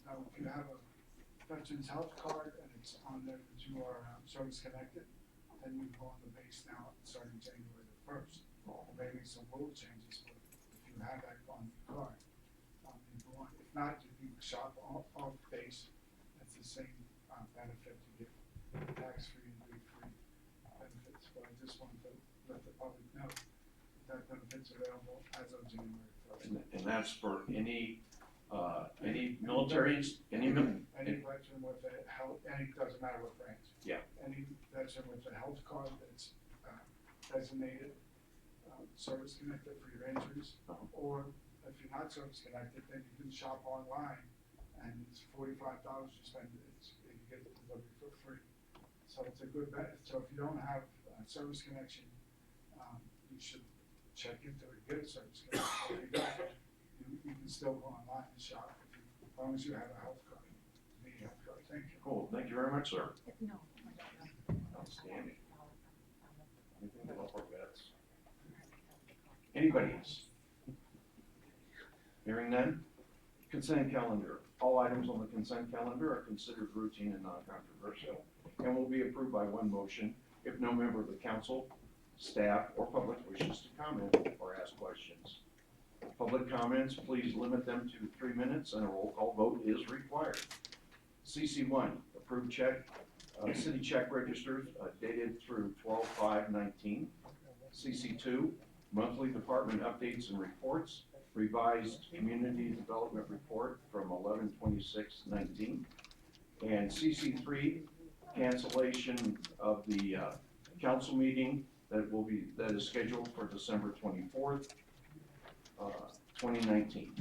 Now, if you have a Veterans Health Card and it's on there that you are service connected, then you go on the base now starting January the 1st. There may be some rule changes, but if you have that on your card, you go on. If not, you can shop off base. That's the same benefit to get tax-free and free benefits. But I just wanted to let the public know that benefits are available as of January 1st. And that's for any military, any veteran with a health, doesn't matter what branch. Yeah. Any veteran with a health card that's designated service connected for your injuries, or if you're not service connected, then you can shop online, and it's $45 you spend, you get it delivered for free. So it's a good bet. So if you don't have a service connection, you should check into it, get a service connection. If you don't, you can still go online and shop as long as you have a health card. Health card. Thank you. Cool, thank you very much, sir. No, I don't know. Outstanding. Anything to help our vets? Anybody else? Hearing none? Consent calendar. All items on the consent calendar are considered routine and non-controversial and will be approved by one motion if no member of the council, staff, or public wishes to comment or ask questions. Public comments, please limit them to 3 minutes and a roll call vote is required. CC1, approved check, city check registers dated through 12/5/19. CC2, monthly department updates and reports, revised community development report from 11/26/19. And CC3, cancellation of the council meeting that is scheduled for December 24th, 2019.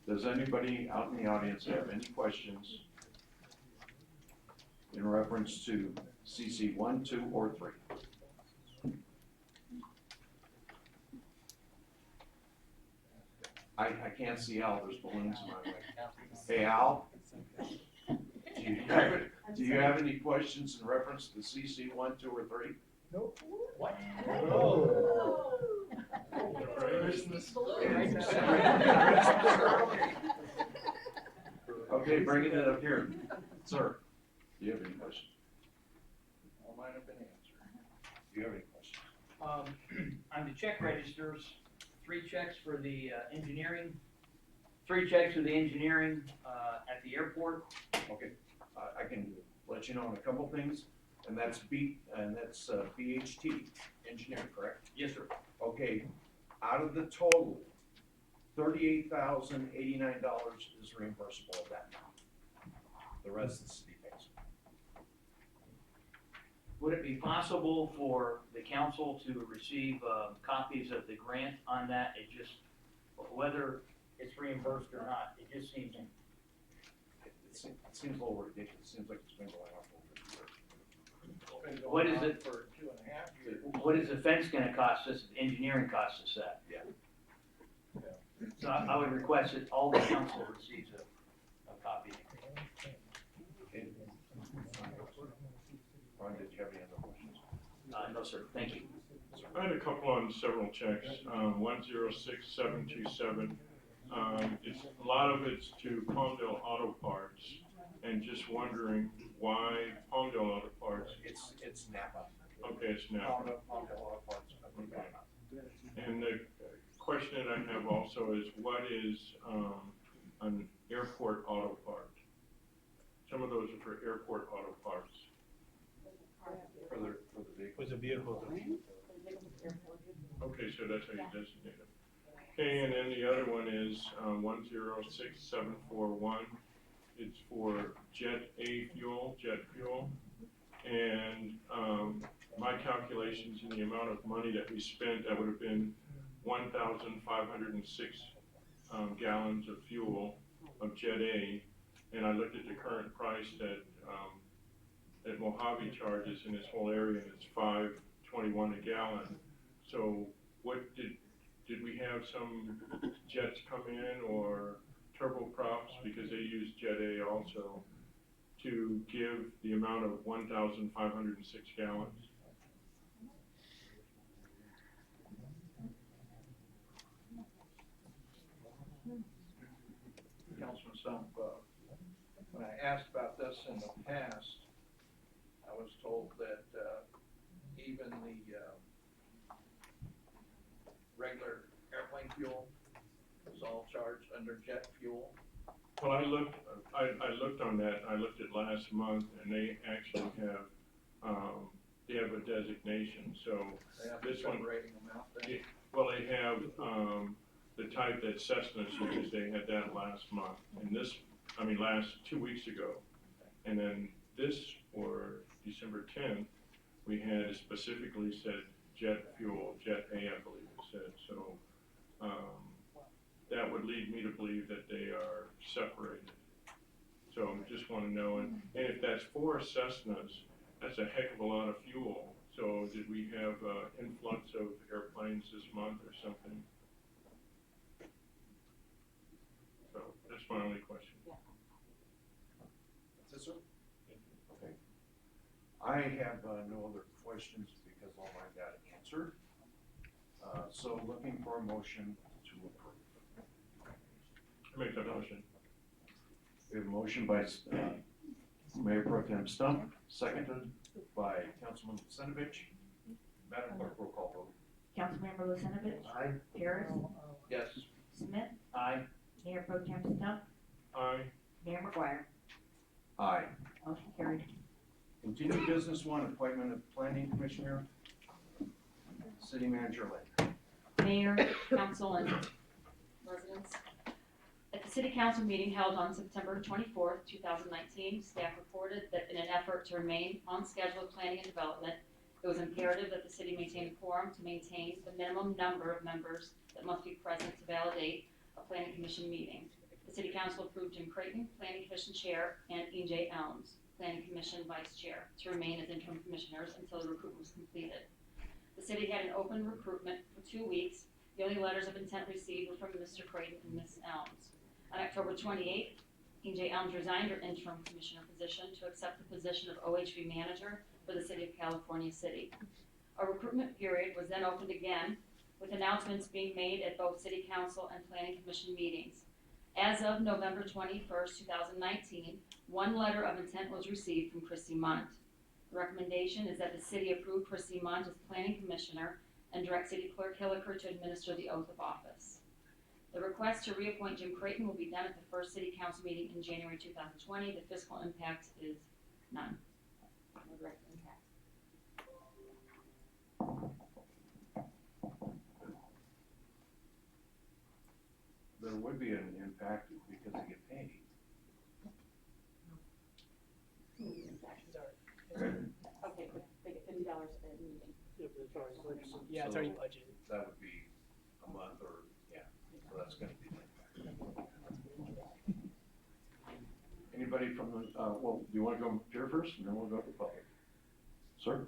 Does anybody out in the audience have any questions in reference to CC 1, 2, or 3? I can't see Al, there's balloons in my way. Hey Al, do you have any questions in reference to CC 1, 2, or 3? Nope. What? Oh. Okay, bringing it up here. Sir, do you have any questions? All mine have been answered. Do you have any questions? On the check registers, 3 checks for the engineering, 3 checks for the engineering at the airport. Okay, I can let you know on a couple things, and that's BHT engineering, correct? Yes, sir. Okay, out of the total, $38,089 is reimbursable of that amount. The rest the city pays. Would it be possible for the council to receive copies of the grant on that? It just, whether it's reimbursed or not, it just seems. It seems a little ridiculous. It seems like it's been going on for over a year. What is it? For 2.5 years. What is the fence gonna cost us, if engineering costs us that? Yeah. So I would request that all the council receives a copy. Okay. Ron, did you have any other questions? No, sir, thank you. I had a couple on several checks, 106727. A lot of it's to Palmdale Auto Parts, and just wondering why Palmdale Auto Parts. It's Napa. Okay, it's now. Okay. And the question that I have also is, what is an airport auto part? Some of those are for airport auto parts. For the vehicle. Was a vehicle. Okay, so that's how you designate it. Okay, and then the other one is 106741. It's for jet fuel. And my calculations in the amount of money that we spent, that would have been 1,506 gallons of fuel of Jet A. And I looked at the current price that Mojave charges in this whole area, and it's $5.21 a gallon. So what did we have some jets come in, or turboprops, because they use Jet A also, to give the amount of 1,506 gallons? Councilman Stump, when I asked about this in the past, I was told that, even the, regular airplane fuel was all charged under jet fuel. Well, I looked on that, I looked at last month, and they actually have, they have a designation, so, They have This one- separating them out there. well, they have, the type that Cessna used, they had that last month, and last 2 weeks ago. And then this, for December 10th, we had specifically said jet fuel, Jet A, I believe it said, so, that would lead me to believe that they are separated. So just wanna know, and if that's 4 Cessnas, that's a heck of a lot of fuel. So did we have, influx of airplanes this month or something? So that's my only question. That's it, sir? Okay. I have no other questions because all I got answered. So looking for a motion to approve. I make that motion. We have a motion by Mayor Pro Tem Stump, seconded by Councilman Lucinovich. Madam Clerk, roll call vote. Councilmember Lucinovich, Aye. Harris, Yes, Smith, Aye. Mayor Pro Tem Stump, Aye. Mayor McGuire. Aye. Motion carried. Continued business 1, appointment of planning commissioner, city manager Lynn. Mayor, council, and residents. At the city council meeting held on September 24th, 2019, staff reported that in an effort to remain on schedule with planning and development, it was imperative that the city maintain a quorum to maintain the minimum number of members that must be present to validate a planning commission meeting. The city council approved Jim Creighton, planning commission chair, and E.J. Elms, planning commission vice chair, to remain as interim commissioners until the recruitment was completed. The city had an open recruitment for 2 weeks. The only letters of intent received were from Mr. Creighton and Ms. Elms. On October 28th, E.J. Elms resigned her interim commissioner position to accept the position of OHV manager for the city of California City. A recruitment period was then opened again, with announcements being made at both city council and planning commission meetings. As of November 21st, 2019, 1 letter of intent was received from Christy Munt. The recommendation is that the city approve Christy Munt as planning commissioner and direct city clerk Hilliker to administer the oath of office. The request to reappoint Jim Creighton will be done at the first city council meeting in January 2020. The fiscal impact is none. No direct impact. There would be an impact because they get paid. Okay, they get $50 a meeting. Yeah, it's already budgeted. That would be a month or, so that's gonna be an impact. Anybody from the, well, do you wanna go here first and then we'll go to the public? Sir?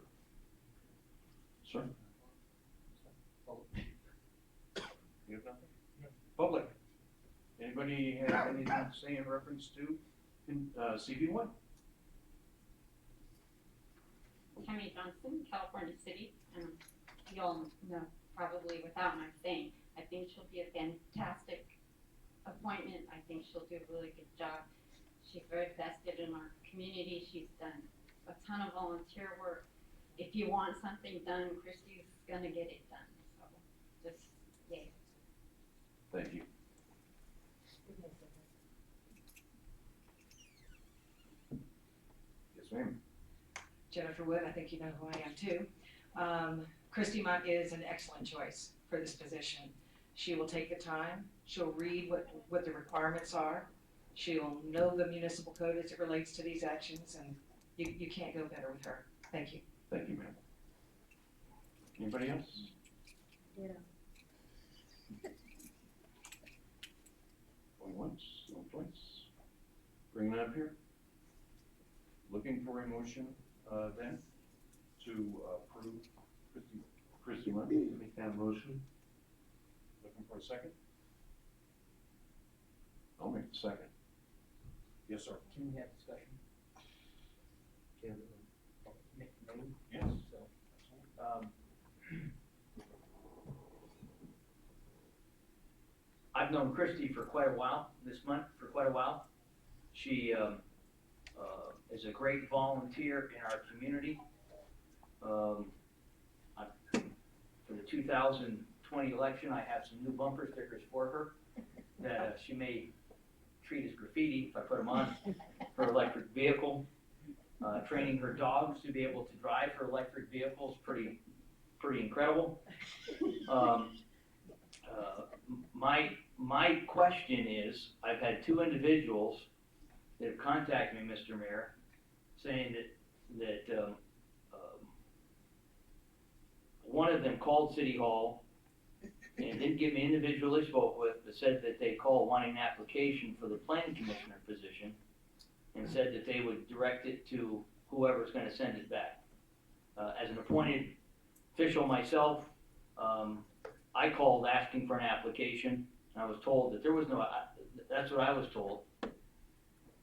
Sir? You have nothing? Public? Anybody have anything to say in reference to, CV1? Tammy Johnson, California City, and you all know probably without my saying, I think she'll be a fantastic appointment. I think she'll do a really good job. She's very vested in our community. She's done a ton of volunteer work. If you want something done, Christy's gonna get it done, so just, yay. Thank you. Yes, ma'am. Jennifer Wood, I think you know who I am too. Christy Munt is an excellent choice for this position. She will take the time, she'll read what the requirements are, she'll know the municipal code as it relates to these actions, and you can't go better with her. Thank you. Thank you, ma'am. Anybody else? Yeah. Going once, going twice. Bring it up here. Looking for a motion, then, to approve Christy Munt. Make that motion. Looking for a second? I'll make the second. Yes, sir. Can we have discussion? Can, make the name? Yes. I I've known Christy for quite a while, this month, for quite a while. She, is a great volunteer in our community. For the 2020 election, I have some new bumper stickers for her that she may treat as graffiti if I put them on her electric vehicle. Training her dogs to be able to drive her electric vehicle is pretty incredible. My question is, I've had two individuals that have contacted me, Mr. Mayor, saying that one of them called City Hall and didn't give me individually spoke with, but said that they called wanting an application for the planning commissioner position and said that they would direct it to whoever's gonna send it back. As an appointed official myself, I called asking for an application, and I was told that there was no, that's what I was told.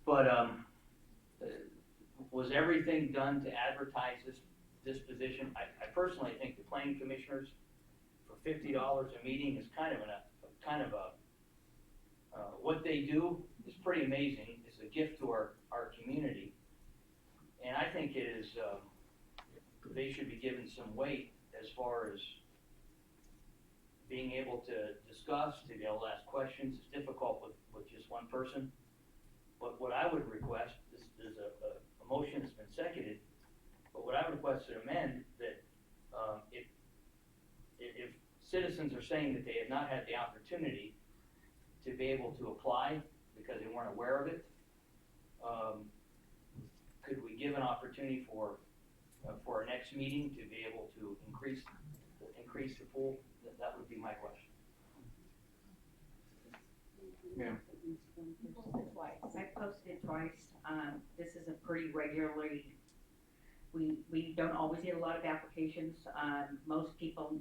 But, was everything done to advertise this position? I personally think the planning commissioners for $50 a meeting is kind of what they do is pretty amazing. It's a gift to our community. And I think it is, they should be given some weight as far as being able to discuss, to be able to ask questions. It's difficult with just one person. But what I would request is a motion that's been seconded, but what I would request to amend that if citizens are saying that they have not had the opportunity to be able to apply because they weren't aware of it, could we give an opportunity for our next meeting to be able to increase the pool? That would be my question. Ma'am? I've posted it twice. This is a pretty regularly, we don't always get a lot of applications. Most people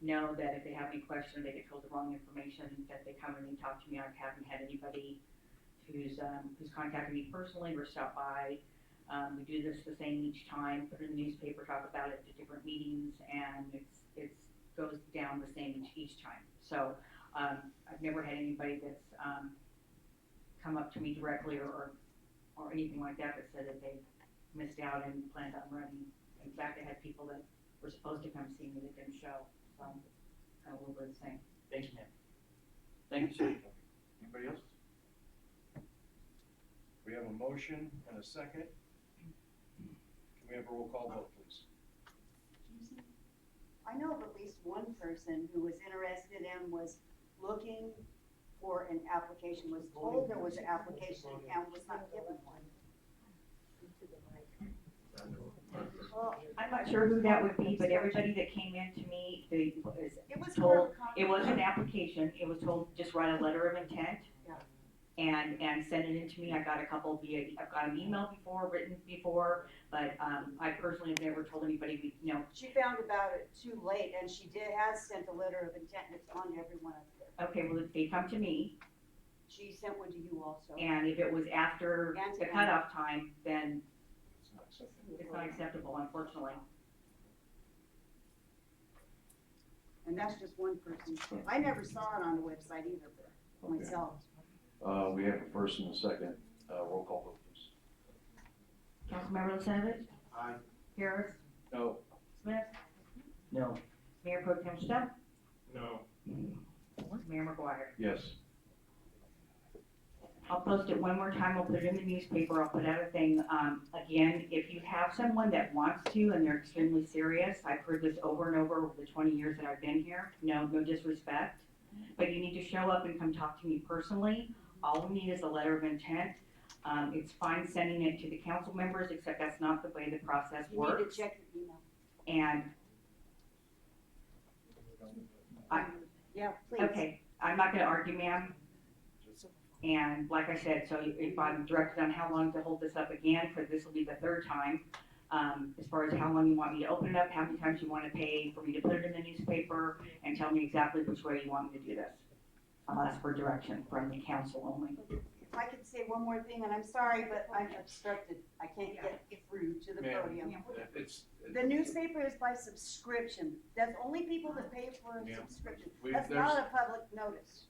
know that if they have any question, they get told the wrong information, that they come and they talk to me. I haven't had anybody who's contacted me personally or stopped by. We do this the same each time, put it in the newspaper, talk about it at different meetings, and it goes down the same each time. So I've never had anybody that's come up to me directly or anything like that said that they missed out and planned on running. In fact, I had people that were supposed to come see me that didn't show. So kind of a little bit the same. Thanks, ma'am. Thank you, sir. Anybody else? We have a motion and a second. Can we have a roll call vote, please? I know of at least one person who was interested and was looking for an application, was told there was an application and was not given one. Well, I'm not sure who that would be, but everybody that came in to me, It was told, for a it wasn't an application, it was told just write a letter of intent. Yeah. And send it in to me. I've got an email written before, but, I personally have never told anybody, She found about it too late, and she has sent a letter of intent, and it's on every one of them. okay, well, if they come to me, She sent one to you also. and if it was after And to the them. cutoff time, then It's not acceptable. it's not acceptable, unfortunately. And that's just one person. I never saw it on the website either for Okay. myself. We have a first and a second, roll call vote, please. Councilmember Lucenovich? Aye. Harris? No. Smith? No. Mayor Pro Tem Stemp? No, Mayor McGuire? Yes. I'll post it one more time, I'll put it in the newspaper, I'll put out a thing. Again, if you have someone that wants to and they're extremely serious, I've heard this over and over the 20 years that I've been here, no disrespect, but you need to show up and come talk to me personally. All we need is a letter of intent. It's fine sending it to the council members, except that's not the way the process You need to works. check your email. And, Yeah, please. okay, I'm not gonna argue, ma'am. And like I said, so if I'm directed on how long to hold this up again, for this will be the third time, as far as how long you want me to open it up, how many times you want to pay for me to put it in the newspaper, and tell me exactly which way you want me to do this. I'll ask for direction from the council only. If I could say one more thing, and I'm sorry, but I'm obstructed. I can't get through to the Ma'am. podium. It's. The newspaper is by subscription. That's only people that pay for a Yeah. subscription. We- That's there's- not a public notice.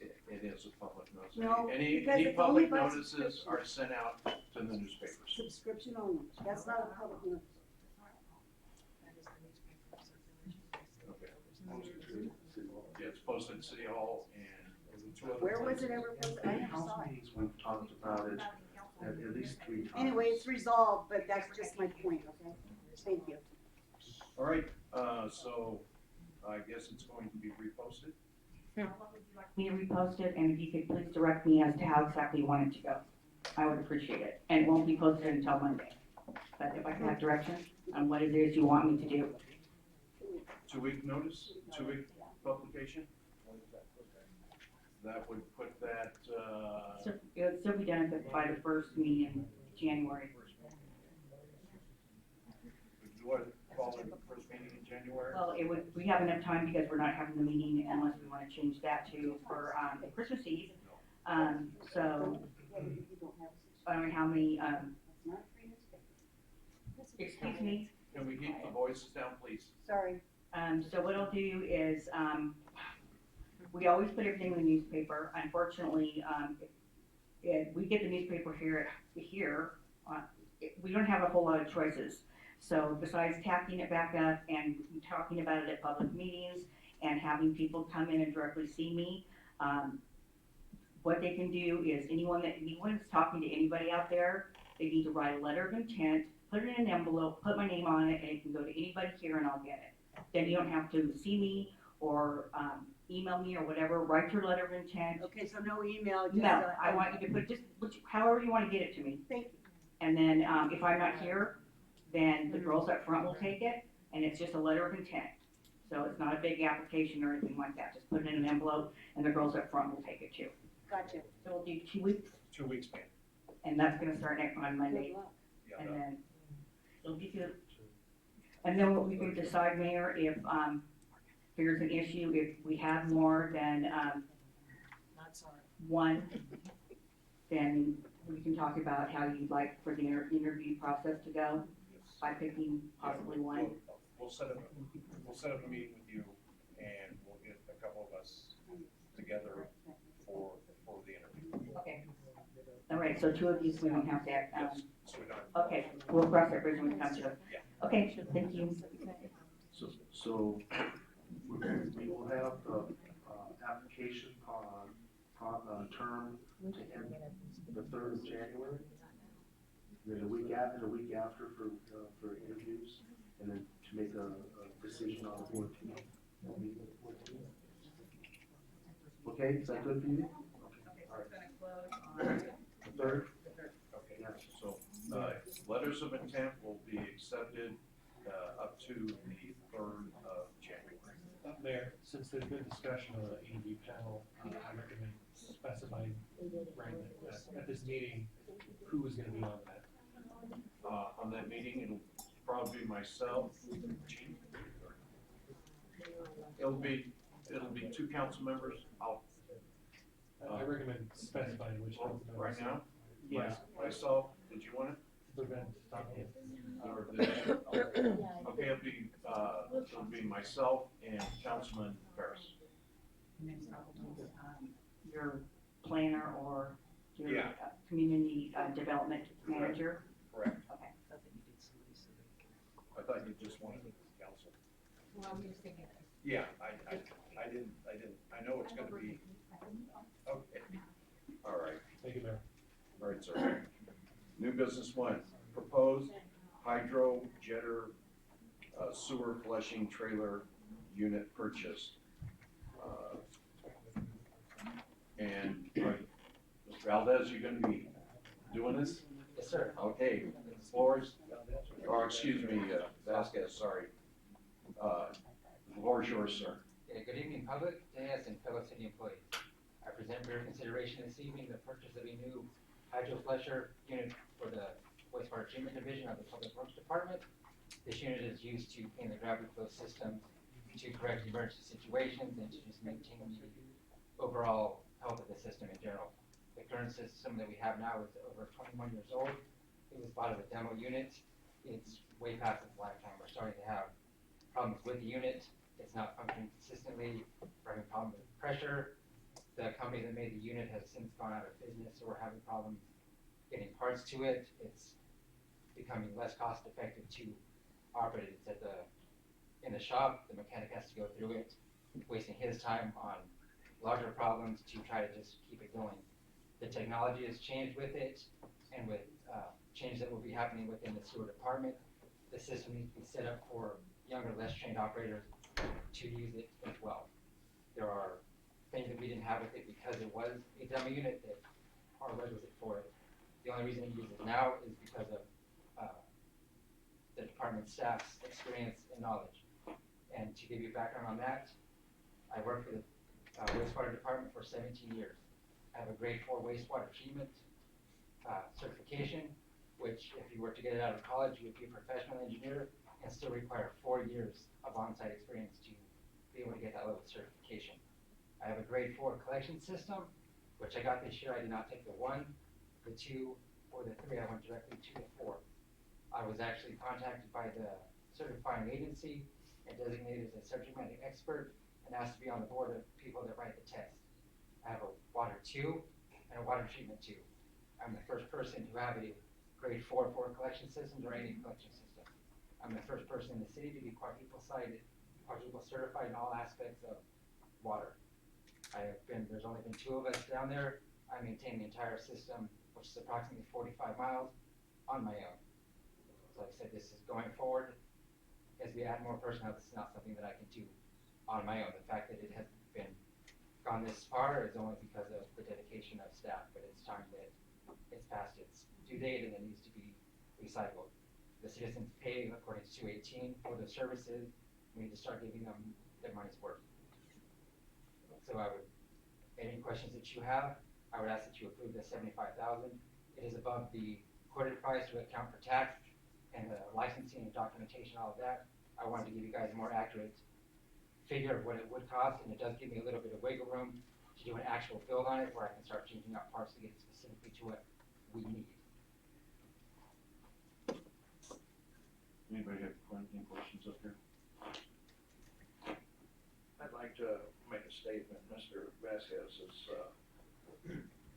It is a public notice. No, Any because it's only public by notices subscription. are sent out to the newspapers. Subscription only, that's not a public notice. Yeah, it's posted at City Hall and two other Where was places. it ever posted? I never saw it. We've talked about it at least 3 times. Anyway, it's resolved, but that's just my point, okay? Thank you. All right, so I guess it's going to be reposted. Me to repost it, and if you could please direct me as to how exactly you want it to go. I would appreciate it, and it won't be posted until Monday. But if I can have direction on what it is you want me to do. 2-week notice, 2-week publication. That would put that, So it would still be done by the first meeting in January. do what, fall in the first meeting in January? Well, it would, we have enough time because we're not having the meeting unless we want to change that to for Christmas Eve. So I don't know how many, excuse me. Can we keep the voices down, please? Sorry. So what I'll do is, we always put everything in the newspaper. Unfortunately, we get the newspaper here, we don't have a whole lot of choices. So besides tacking it back up and talking about it at public meetings and having people come in and directly see me, what they can do is anyone that's talking to anybody out there, they need to write a letter of intent, put it in an envelope, put my name on it, and it can go to anybody here and I'll get it. Then you don't have to see me or email me or whatever, write your letter of intent. Okay, so no email, just. No, I want you to put just, however you want to get it to me. Thank you. And then, if I'm not here, then the girls up front will take it, and it's just a letter of intent. So it's not a big application or anything like that, just put it in an envelope, and the girls up front will take it too. Gotcha. So we'll do 2 weeks, 2 weeks, ma'am. and that's gonna start on Monday, Good luck. and then it'll be good. And then what we can decide, Mayor, if, there's an issue, if we have more than, one, then we can talk about how you'd like for the interview process to go, by picking possibly one. We'll set up a meeting with you and we'll get a couple of us together for the interview. Okay. All right, so 2 of you, so we don't have that, Yes, so we don't. okay, we'll cross that bridge when we come to it. Yeah. Okay, thank you. So we will have the application term to end the 3rd of January. Then the week after for interviews, and then to make a decision on the 14th. Okay, is that good for you? Okay, all right. The 3rd? Okay, so, letters of intent will be accepted, up to the 3rd of January. Mayor, since there's been discussion of the interview panel, I recommend specifying, right, that at this meeting, who is gonna be on that. On that meeting, it'll probably be myself, Chief. It'll be 2 council members. I recommend specifying which council members. Right now? Yeah, Myself, did you want it? to prevent talking. Or okay, it'll be myself and Councilman Ferris. Your planner or your Yeah. Community development manager? Correct. Okay. I thought you just wanted council. Yeah, I didn't, I know it's gonna be, okay. All right. Thank you, Mayor. All right, sir. New business 1, proposed hydro jetter sewer flushing trailer unit purchase. And, Mr. Valdez, you gonna be doing this? Yes, sir. Okay, floors, or excuse me, Vasquez, sorry. The floor is yours, sir. Okay, good evening, public, guests, and fellow city employees. I present for your consideration this evening the purchase of a new hydro flusher unit for the wastewater treatment division of the Public Works Department. This unit is used to clean the gravity flow system, to correct emergency situations, and to just maintain the overall health of the system in general. The current system that we have now is over 21 years old. It was bought as a demo unit. It's way past its lifetime. We're starting to have problems with the unit. It's not functioning consistently. We're having problems with pressure. The company that made the unit has since gone out of business, so we're having problems getting parts to it. It's becoming less cost effective to operate it. It's in the shop, the mechanic has to go through it, wasting his time on larger problems to try to just keep it going. The technology has changed with it, and with change that will be happening within the sewer department, the system needs to be set up for younger, less trained operators to use it as well. There are things that we didn't have with it because it was a dummy unit that are requisite for it. The only reason we use it now is because of the department staff's experience and knowledge. And to give you background on that, I worked for the wastewater department for 17 years. I have a grade 4 wastewater treatment certification, which if you were to get it out of college, you would be a professional engineer and still require 4 years of on-site experience to be able to get that level of certification. I have a grade 4 collection system, which I got this year. I did not take the 1, the 2, or the 3. I went directly to the 4. I was actually contacted by the certifying agency and designated as a subject matter expert and asked to be on the board of people that write the test. I have a water 2 and a water treatment 2. I'm the first person to have a grade 4 for collection systems or any collection system. I'm the first person in the city to be quadruple certified in all aspects of water. There's only been 2 of us down there. I maintain the entire system, which is approximately 45 miles, on my own. So like I said, this is going forward. As we add more personnel, this is not something that I can do on my own. The fact that it has been gone this far is only because of the dedication of staff, but it's time that it's past its due date and it needs to be recycled. The citizens pay according to 218 for the services. We need to start giving them their money's worth. So any questions that you have, I would ask that you approve the $75,000. It is above the quoted price to account for tax and the licensing and documentation, all of that. I wanted to give you guys a more accurate figure of what it would cost, and it does give me a little bit of wiggle room to do an actual build on it where I can start changing out parts to get it specifically to what we need. Anybody have any questions up here? I'd like to make a statement. Mr. Vasquez has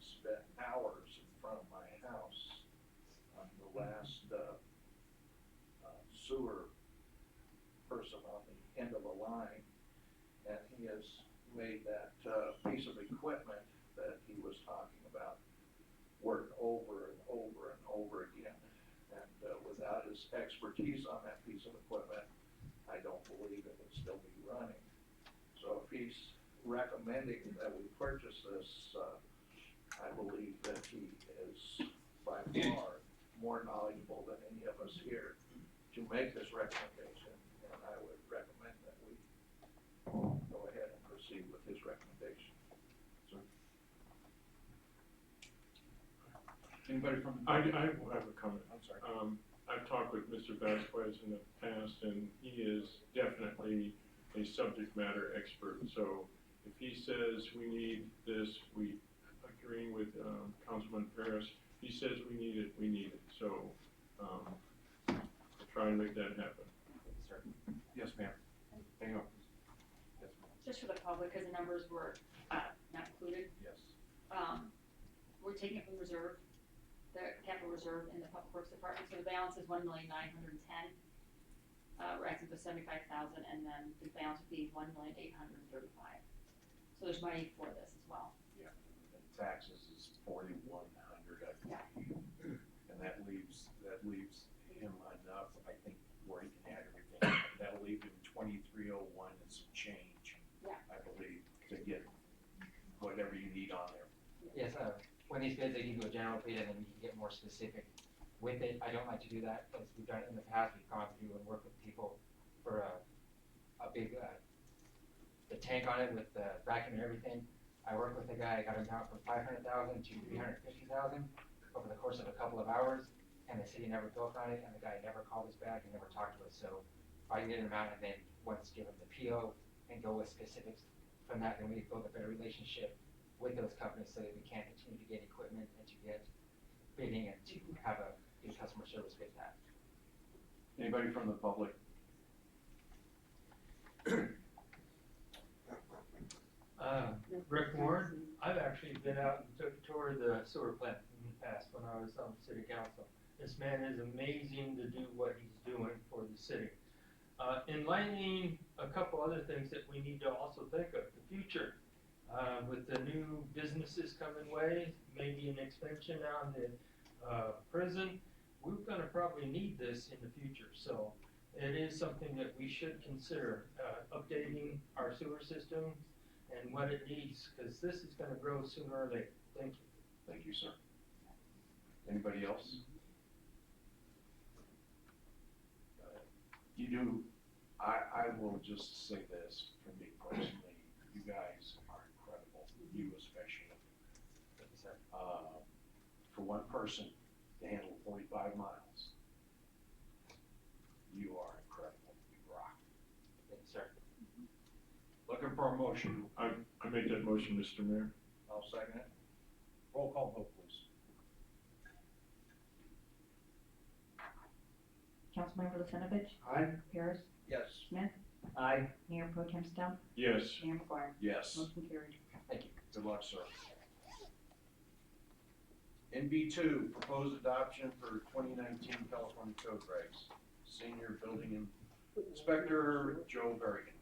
spent hours in front of my house on the last sewer person on the end of a line, and he has made that piece of equipment that he was talking about work over and over and over again. And without his expertise on that piece of equipment, I don't believe it would still be running. So if he's recommending that we purchase this, I believe that he is by far more knowledgeable than any of us here to make this recommendation, and I would recommend that we go ahead and proceed with his recommendation. Anybody from? I have a comment. I'm sorry. I've talked with Mr. Vasquez in the past, and he is definitely a subject matter expert. So if he says we need this, we agreeing with Councilman Paris. He says we need it, we need it. So we'll try and make that happen. Sir. Yes, ma'am. Hang on. Yes, ma'am. Just for the public, because the numbers were not included. Yes. We're taking it from reserve, the capital reserve in the public works department, so the balance is $1,910,000. We're asking for $75,000, and then the balance would be $1,835,000. So there's money for this as well. Yeah, and taxes is 4,100, I believe. And that leaves him enough, I think, where he can add everything. That'll leave him 2,301 and some change, I believe, to get whatever you need on there. Yes, when these bids, they give you a general bid and then you can get more specific with it. I don't like to do that, as we've done it in the past. We've gone through and worked with people for a big, the tank on it with the vacuum and everything. I worked with a guy, I got him down from $500,000 to $350,000 over the course of a couple of hours, and the city never built on it, and the guy never called us back and never talked to us. So I get an amount and then once give him the PO and go with specifics from that, then we build a better relationship with those companies so that we can continue to get equipment and to get bidding and to have a good customer service with that. Anybody from the public? Rick Warren, I've actually been out and took a tour of the sewer plant in the past when I was on city council. This man is amazing to do what he's doing for the city. Enlightening a couple other things that we need to also think of, the future. With the new businesses coming way, maybe an extension on the prison, we're gonna probably need this in the future. So it is something that we should consider, updating our sewer system and what it needs, because this is gonna grow sooner or later. Thank you. Thank you, sir. Anybody else? You do, I will just say this, for me personally, you guys are incredible, you especially. For one person to handle 45 miles, you are incredible, you rock. Thank you, sir. Looking for a motion. I make that motion, Mr. Mayor. I'll second it. Roll call vote, please. Councilmember Lucinovich, Aye. Harris, Yes. Smith, Aye. Mayor Pro Tem Stump, Yes. Mayor McGuire. Yes. Motion carried. Good luck, sir. NB2, proposed adoption for 2019 California Code Regs. Senior Building Inspector Joe Berrigan.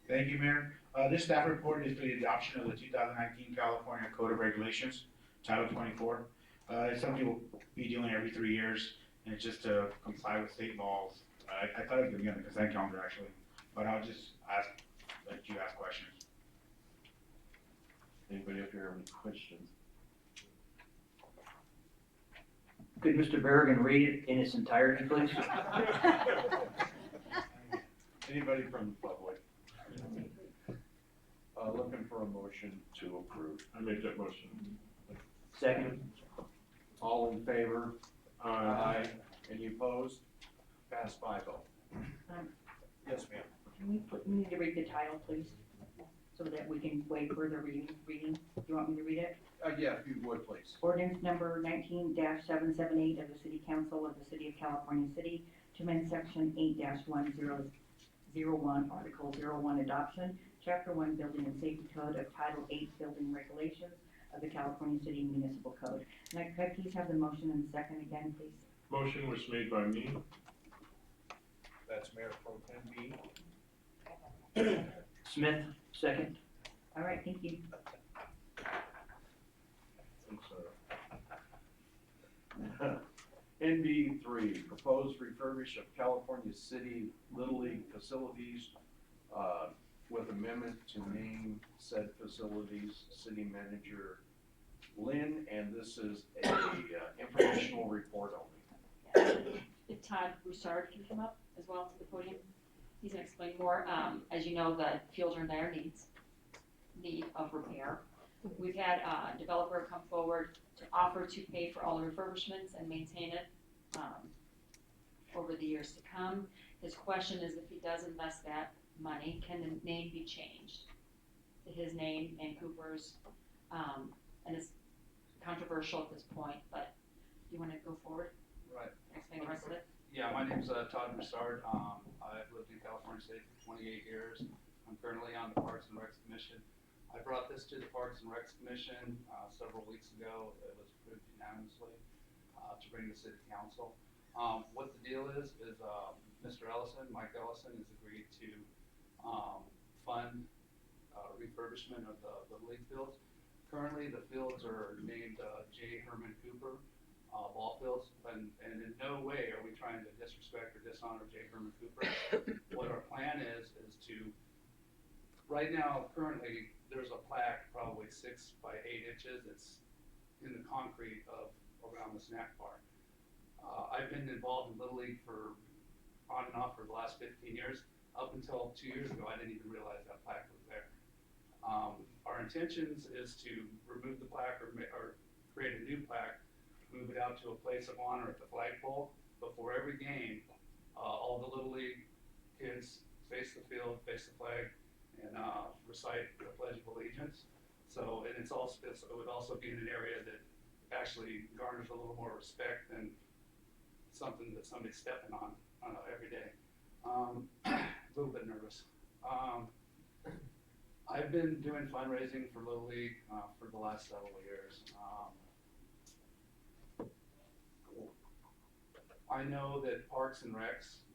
Thank you, Mayor. This staff report is for the adoption of the 2019 California Code of Regulations, Title 24. It's something we'll be doing every 3 years, and it's just to comply with state laws. I thought it was gonna be on the consent calendar, actually, but I'll just let you ask questions. Anybody up here have any questions? Could Mr. Berrigan read it in its entirety, please? Anybody from the public? Looking for a motion to approve. I make that motion. Second. All in favor? Aye. Any opposed? Pass 5-0. Yes, ma'am. We need to read the title, please, so that we can wait for the reading. Do you want me to read it? Yeah, if you would, please. Ordinance number 19-778 of the City Council of the City of California City to amend section 8-1001, article 01 adoption, chapter 1 Building and Safety Code of Title 8 Building Regulations of the California City Municipal Code. And could I please have the motion and second again, please? Motion was made by me. That's Mayor Pro Tem B. Smith, second. All right, thank you. NB3, proposed refurbish of California City Little League facilities, with amendment to name said facilities city manager Lynn, and this is a informational report only. If Todd Broussard can come up as well to the podium, he's gonna explain more. As you know, the fields are in dire need of repair. We've had a developer come forward to offer to pay for all the refurbishments and maintain it, over the years to come. His question is if he does invest that money, can the name be changed to his name and Cooper's? And it's controversial at this point, but do you wanna go forward? Right. Explain the rest of it? Yeah, my name's Todd Broussard. I've lived in California State for 28 years. I'm currently on the Parks and Recs Commission. I brought this to the Parks and Recs Commission several weeks ago. It was approved unanimously to bring to City Council. What the deal is Mr. Ellison, Mike Ellison, has agreed to fund refurbishment of the Little League fields. Currently, the fields are named J. Herman Cooper ball fields, and in no way are we trying to disrespect or dishonor J. Herman Cooper. What our plan is to, right now, currently, there's a plaque probably 6 by 8 inches. It's in the concrete around the snack bar. I've been involved in Little League for on and off for the last 15 years. Up until 2 years ago, I didn't even realize that plaque was there. Our intentions is to remove the plaque or create a new plaque, move it out to a place of honor at the flagpole. Before every game, all the Little League kids face the field, face the flag, and recite the Pledge of Allegiance. So, and it would also be in an area that actually garners a little more respect than something that somebody's stepping on every day. little bit nervous. I've been doing fundraising for Little League for the last several years. I know that Parks and Recs,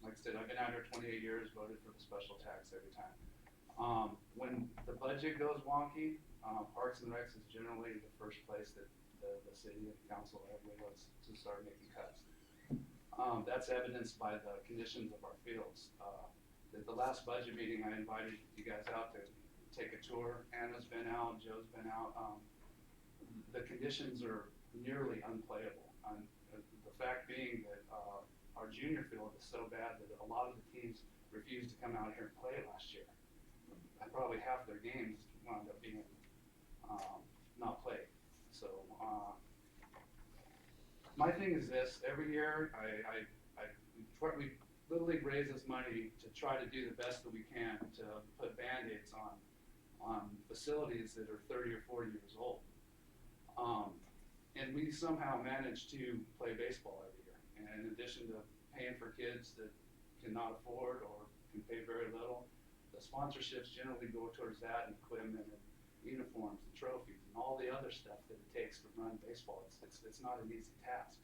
like I said, I've been out here 28 years, voted for the special tax every time. When the budget goes wonky, Parks and Recs is generally the first place that the city and council everybody wants to start making cuts. That's evidenced by the conditions of our fields. At the last budget meeting, I invited you guys out to take a tour. Anna's been out, Joe's been out. The conditions are nearly unplayable. The fact being that our junior field is so bad that a lot of the teams refused to come out here and play last year. And probably half their games wound up being not played. So my thing is this: every year, we Little League raises money to try to do the best that we can to put Band-Aids on facilities that are 30 or 40 years old. And we somehow manage to play baseball every year. And in addition to paying for kids that cannot afford or can pay very little, the sponsorships generally go towards that and equipment and uniforms and trophies and all the other stuff that it takes to run baseball. It's not an easy task.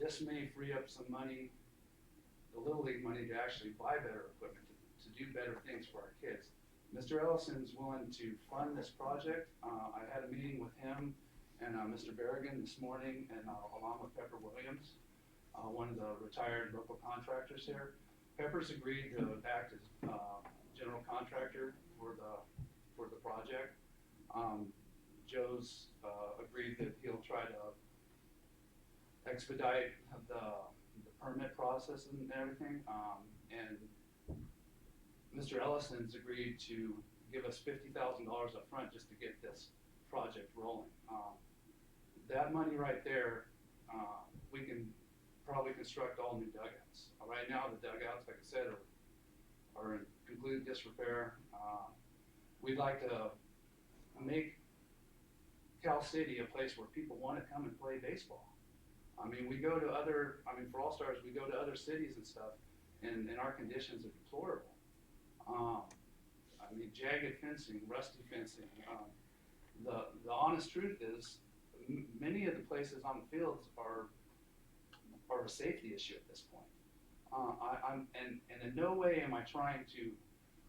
This may free up some money, the Little League money, to actually buy better equipment, to do better things for our kids. Mr. Ellison's willing to fund this project. I had a meeting with him and Mr. Berrigan this morning, and along with Pepper Williams, one of the retired local contractors here. Pepper's agreed to act as general contractor for the project. Joe's agreed that he'll try to expedite the permit process and everything. And Mr. Ellison's agreed to give us $50,000 up front just to get this project rolling. That money right there, we can probably construct all new dugouts. Right now, the dugouts, like I said, are in complete disrepair. We'd like to make Cal City a place where people want to come and play baseball. I mean, for All-Stars, we go to other cities and stuff, and our conditions are deplorable. Jagged fencing, rusty fencing. The honest truth is, many of the places on the fields are a safety issue at this point. And in no way am I trying to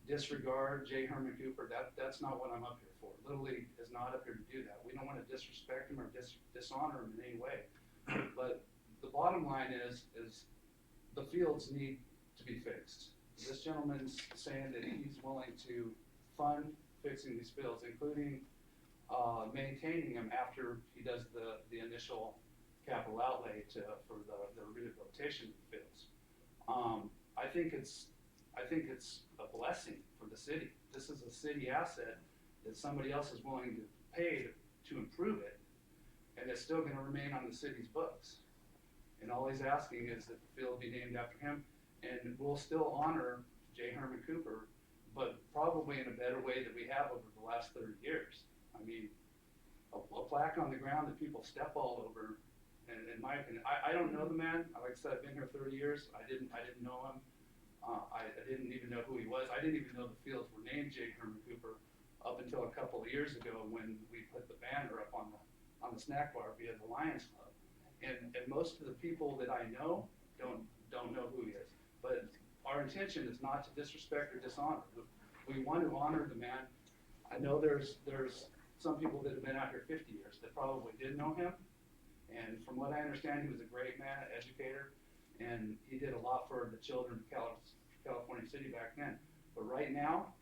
disregard J. Herman Cooper. That's not what I'm up here for. Little League is not up here to do that. We don't want to disrespect him or dishonor him in any way. But the bottom line is the fields need to be fixed. This gentleman's saying that he's willing to fund fixing these fields, including maintaining them after he does the initial capital outlay for the rehabilitation of the fields. I think it's a blessing for the city. This is a city asset that somebody else is willing to pay to improve it, and it's still going to remain on the city's books. And all he's asking is that the field be named after him, and we'll still honor J. Herman Cooper, but probably in a better way than we have over the last 30 years. I mean, a plaque on the ground that people step all over, and in my opinion, I don't know the man. Like I said, I've been here 30 years. I didn't know him. I didn't even know who he was. I didn't even know the fields were named J. Herman Cooper up until a couple of years ago when we put the banner up on the snack bar via the Lions Club. And most of the people that I know don't know who he is. But our intention is not to disrespect or dishonor. We want to honor the man. I know there's some people that have been out here 50 years that probably did know him. And from what I understand, he was a great man, an educator, and he did a lot for the children of California City back then. But right now,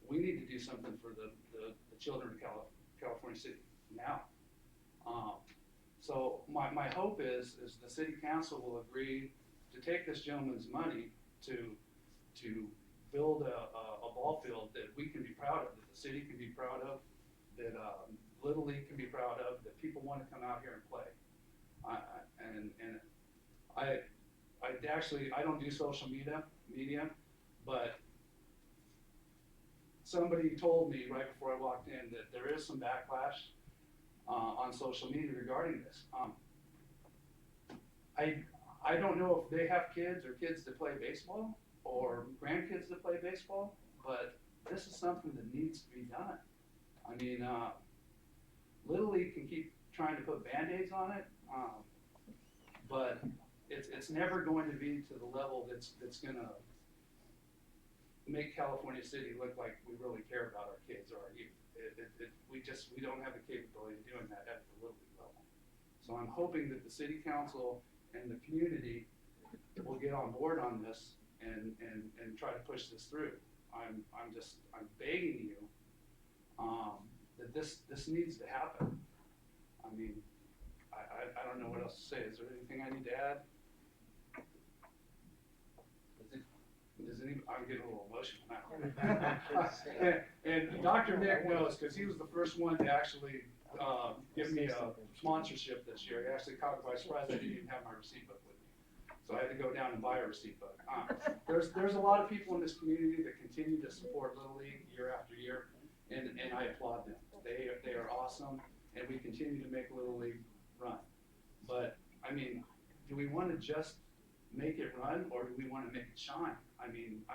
we need to do something for the children of California City now. So my hope is the city council will agree to take this gentleman's money to build a ball field that we can be proud of, that the city can be proud of, that Little League can be proud of, that people want to come out here and play. I don't do social media, but somebody told me right before I walked in that there is some backlash on social media regarding this. I don't know if they have kids or kids that play baseball, or grandkids to play baseball, but this is something that needs to be done. I mean, Little League can keep trying to put Band-Aids on it, but it's never going to be to the level that's gonna make California City look like we really care about our kids or our youth. We don't have the capability of doing that at the Little League level. So I'm hoping that the city council and the community will get on board on this and try to push this through. I'm begging you, that this needs to happen. I mean, I don't know what else to say. Is there anything I need to add? I'm getting a little emotional now. And Dr. Nick knows, because he was the first one to actually give me a sponsorship this year. He actually caught me by surprise. I didn't even have my receipt book with me. So I had to go down and buy a receipt book. There's a lot of people in this community that continue to support Little League year after year, and I applaud them. They are awesome, and we continue to make Little League run. But, I mean, do we want to just make it run, or do we want to make it shine? I mean,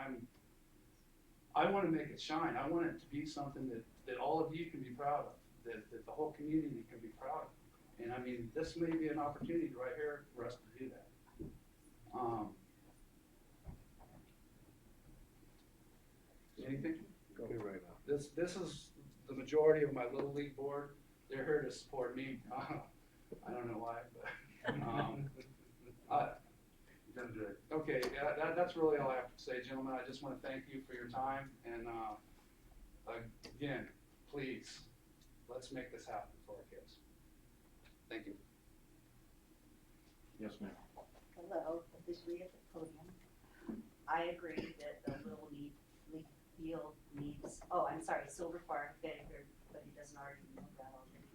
I want to make it shine. I want it to be something that all of you can be proud of, that the whole community can be proud of. And I mean, this may be an opportunity right here for us to do that. Anything? Okay, right now. This is the majority of my Little League board. They're here to support me. I don't know why, but You're doing good. okay, yeah, that's really all I have to say, gentlemen. I just want to thank you for your time, and again, please, let's make this happen for our kids. Thank you. Yes, ma'am. Hello, this is Rhea at the podium. I agree that the Little League field needs, Silver Park, but he doesn't already know that already.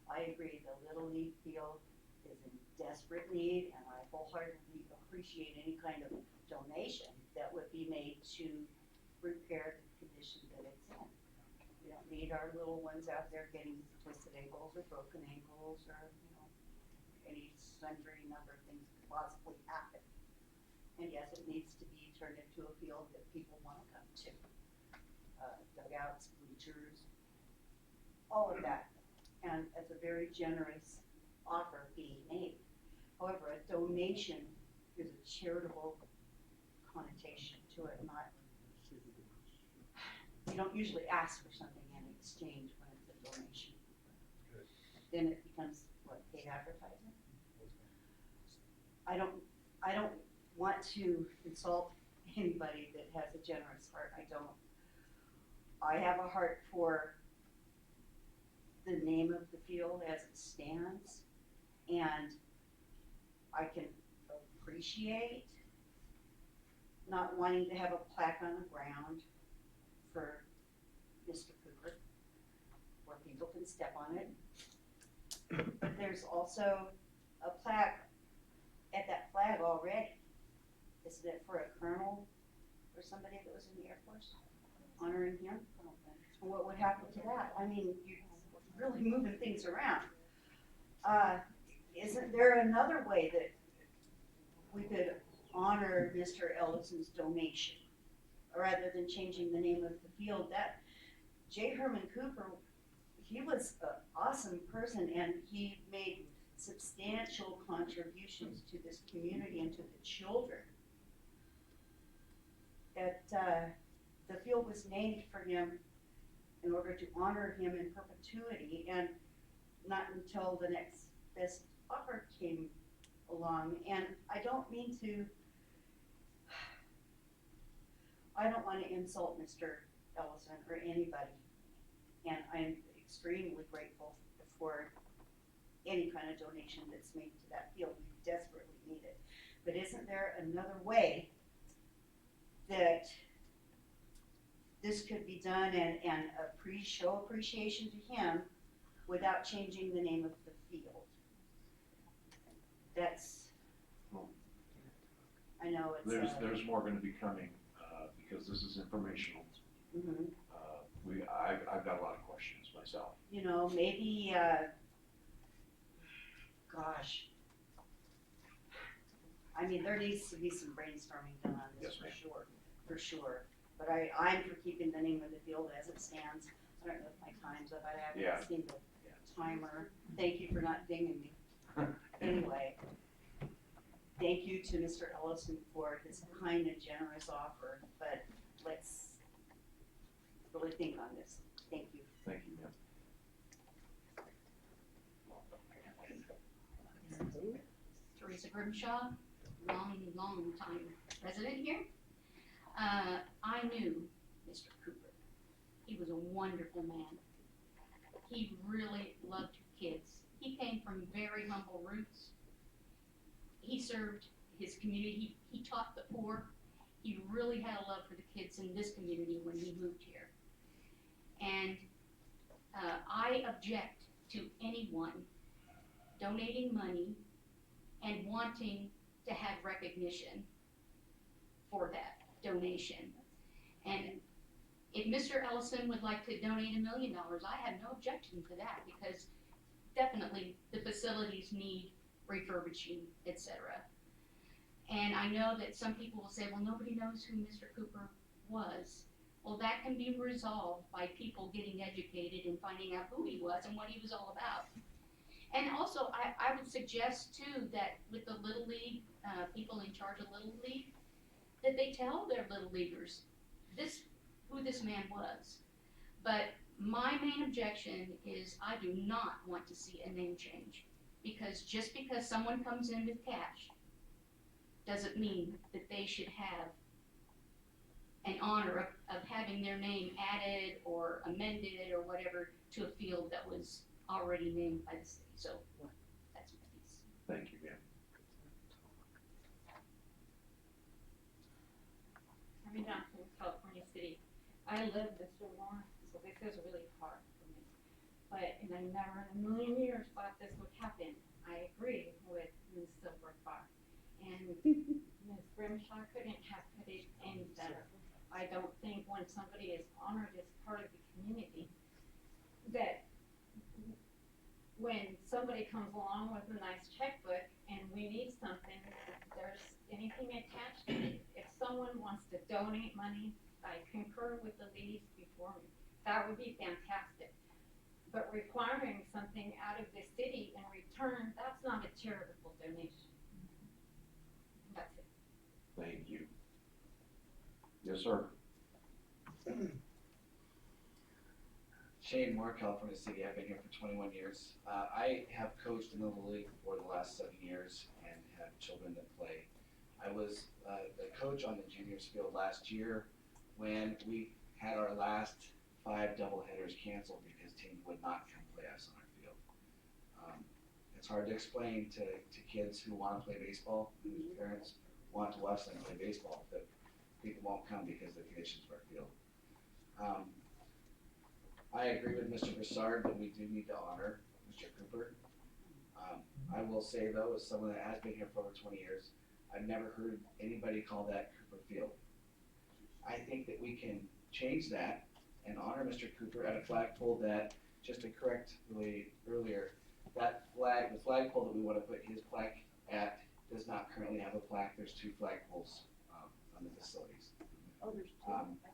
I agree, the Little League field is in desperate need, and I wholeheartedly appreciate any kind of donation that would be made to repair the condition that it's in. We don't need our little ones out there getting twisted ankles or broken ankles or, any sundry number of things could possibly happen. And yes, it needs to be turned into a field that people want to come to. Dugouts, bleachers, all of that. And it's a very generous offer being made. However, a donation is a charitable connotation to it, not, you don't usually ask for something in exchange when it's a donation. Then it becomes, what, paid advertising? I don't want to insult anybody that has a generous heart. I don't. I have a heart for the name of the field as it stands, and I can appreciate not wanting to have a plaque on the ground for Mr. Cooper, where people can step on it. But there's also a plaque at that flag already. Isn't it for a colonel or somebody that was in the Air Force, honoring him? And what would happen to that? I mean, you're really moving things around. Isn't there another way that we could honor Mr. Ellison's donation, rather than changing the name of the field? That J. Herman Cooper, he was an awesome person, and he made substantial contributions to this community and to the children. The field was named for him in order to honor him in perpetuity, and not until the next best offer came along. And I don't want to insult Mr. Ellison or anybody, and I'm extremely grateful for any kind of donation that's made to that field. We desperately need it. But isn't there another way that this could be done and show appreciation to him without changing the name of the field? That's, I know it's There's more gonna be coming, because this is informational. Mhm. I've got a lot of questions myself. I mean, there needs to be some brainstorming done on this Yes, for ma'am. sure, for sure. But I'm for keeping the name of the field as it stands. I don't know if my time's up, I Yeah. haven't seen the timer. Thank you for not dinging me. Anyway, thank you to Mr. Ellison for his kind and generous offer, but let's really think on this. Thank you. Thank you, ma'am. Teresa Grimshaw, long time resident here. I knew Mr. Cooper. He was a wonderful man. He really loved kids. He came from very humble roots. He served his community. He taught the poor. He really had a love for the kids in this community when he moved here. And I object to anyone donating money and wanting to have recognition for that donation. And if Mr. Ellison would like to donate $1 million, I have no objection to that, because definitely the facilities need refurbishing, etc. And I know that some people will say, well, nobody knows who Mr. Cooper was. Well, that can be resolved by people getting educated and finding out who he was and what he was all about. And also, I would suggest too that with the Little League, people in charge of Little League, that they tell their Little Leaguers who this man was. But my main objection is I do not want to see a name change, because just because someone comes in with cash doesn't mean that they should have an honor of having their name added or amended or whatever to a field that was already named by the city. So that's my piece. Thank you, ma'am. Carmen Johnson, California City. I live this Lawrence, so this is really hard for me. But, and I never in a million years thought this would happen. I agree with Ms. Silverfarb. And Ms. Grimshaw couldn't have put it any better. I don't think when somebody is honored as part of the community, that when somebody comes along with a nice checkbook and we need something, there's anything attached to it. If someone wants to donate money, I concur with the ladies before me. That would be fantastic. But requiring something out of the city in return, that's not a charitable donation. That's it. Thank you. Yes, sir. Shane Moore, California City. I've been here for 21 years. I have coached in the Little League for the last 7 years and have children that play. I was the coach on the juniors field last year when we had our last 5 doubleheaders canceled because teams would not come play us on our field. It's hard to explain to kids who want to play baseball, whose parents want to watch them play baseball, that people won't come because of the conditions of our field. I agree with Mr. Broussard that we do need to honor Mr. Cooper. I will say though, as someone that has been here for over 20 years, I've never heard anybody call that Cooper Field. I think that we can change that and honor Mr. Cooper at a flagpole that, just to correct the lady earlier, that flag, the flagpole that we want to put his plaque at does not currently have a plaque. There's 2 flagpoles on the facilities. Oh, there's 2?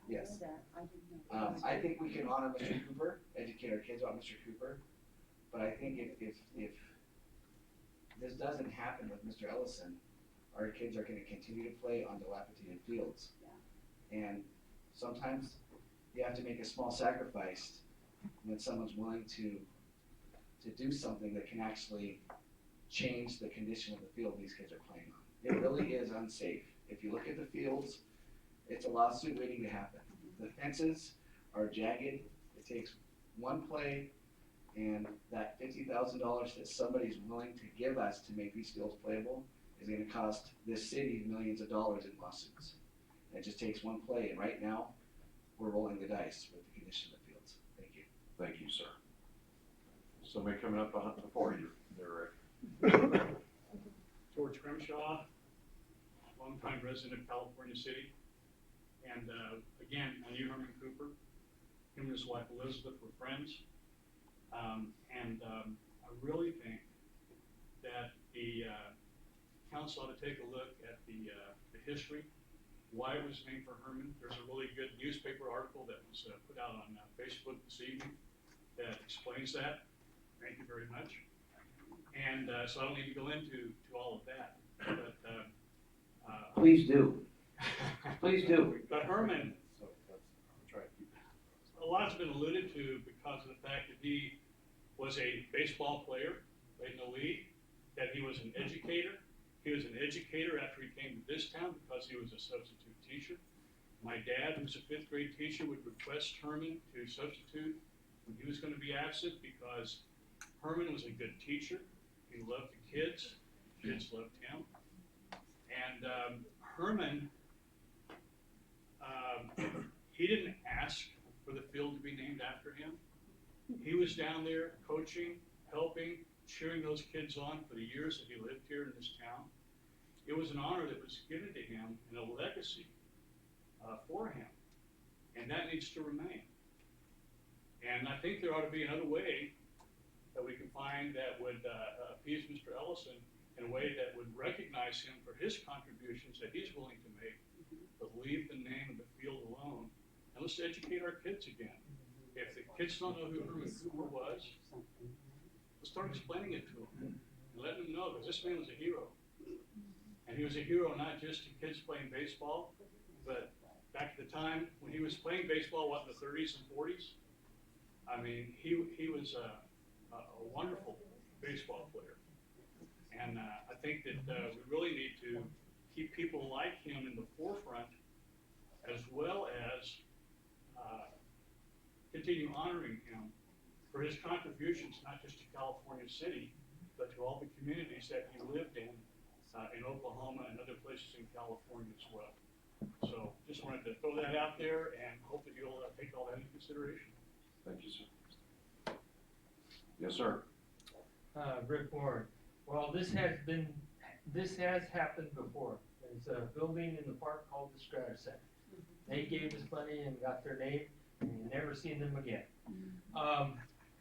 Yes. I didn't know. I think we can honor Mr. Cooper, educate our kids about Mr. Cooper, but I think if this doesn't happen with Mr. Ellison, our kids are going to continue to play on dilapidated fields. Yeah. And sometimes you have to make a small sacrifice when someone's willing to do something that can actually change the condition of the field these kids are playing on. It really is unsafe. If you look at the fields, it's a lawsuit waiting to happen. The fences are jagged. It takes one play, and that $50,000 that somebody's willing to give us to make these fields playable is going to cost this city millions of dollars in lawsuits. And it just takes one play, and right now, we're rolling the dice with the condition of the fields. Thank you. Thank you, sir. Somebody coming up before you, there, Rick. George Grimshaw, longtime resident of California City. And again, I knew Herman Cooper. Him and his wife Elizabeth were friends. I really think that the council ought to take a look at the history, why it was named for Herman. There's a really good newspaper article that was put out on Facebook this evening that explains that. Thank you very much. And so I don't need to go into all of that, but Please do. Please do. But Herman, So let's try to keep it. a lot's been alluded to because of the fact that he was a baseball player, played in the league, that he was an educator. He was an educator after he came to this town because he was a substitute teacher. My dad, who's a 5th grade teacher, would request Herman to substitute when he was going to be absent because Herman was a good teacher. He loved the kids. Kids loved him. And Herman, he didn't ask for the field to be named after him. He was down there coaching, helping, cheering those kids on for the years that he lived here in this town. It was an honor that was given to him and a legacy for him. And that needs to remain. And I think there ought to be another way that we can find that would appease Mr. Ellison in a way that would recognize him for his contributions that he's willing to make, but leave the name of the field alone. And let's educate our kids again. If the kids don't know who Herman Cooper was, let's start explaining it to them and letting them know, because this man was a hero. And he was a hero not just to kids playing baseball, but back at the time when he was playing baseball, what, in the 30s and 40s? I mean, he was a wonderful baseball player. And I think that we really need to keep people like him in the forefront, as well as continue honoring him for his contributions, not just to California City, but to all the communities that he lived in Oklahoma and other places in California as well. So just wanted to throw that out there and hope that you'll take all that into consideration. Thank you, sir. Yes, sir. Rick Warren. Well, this has happened before. There's a building in the park called the Strata Center. They gave us money and got their name, and you never seen them again.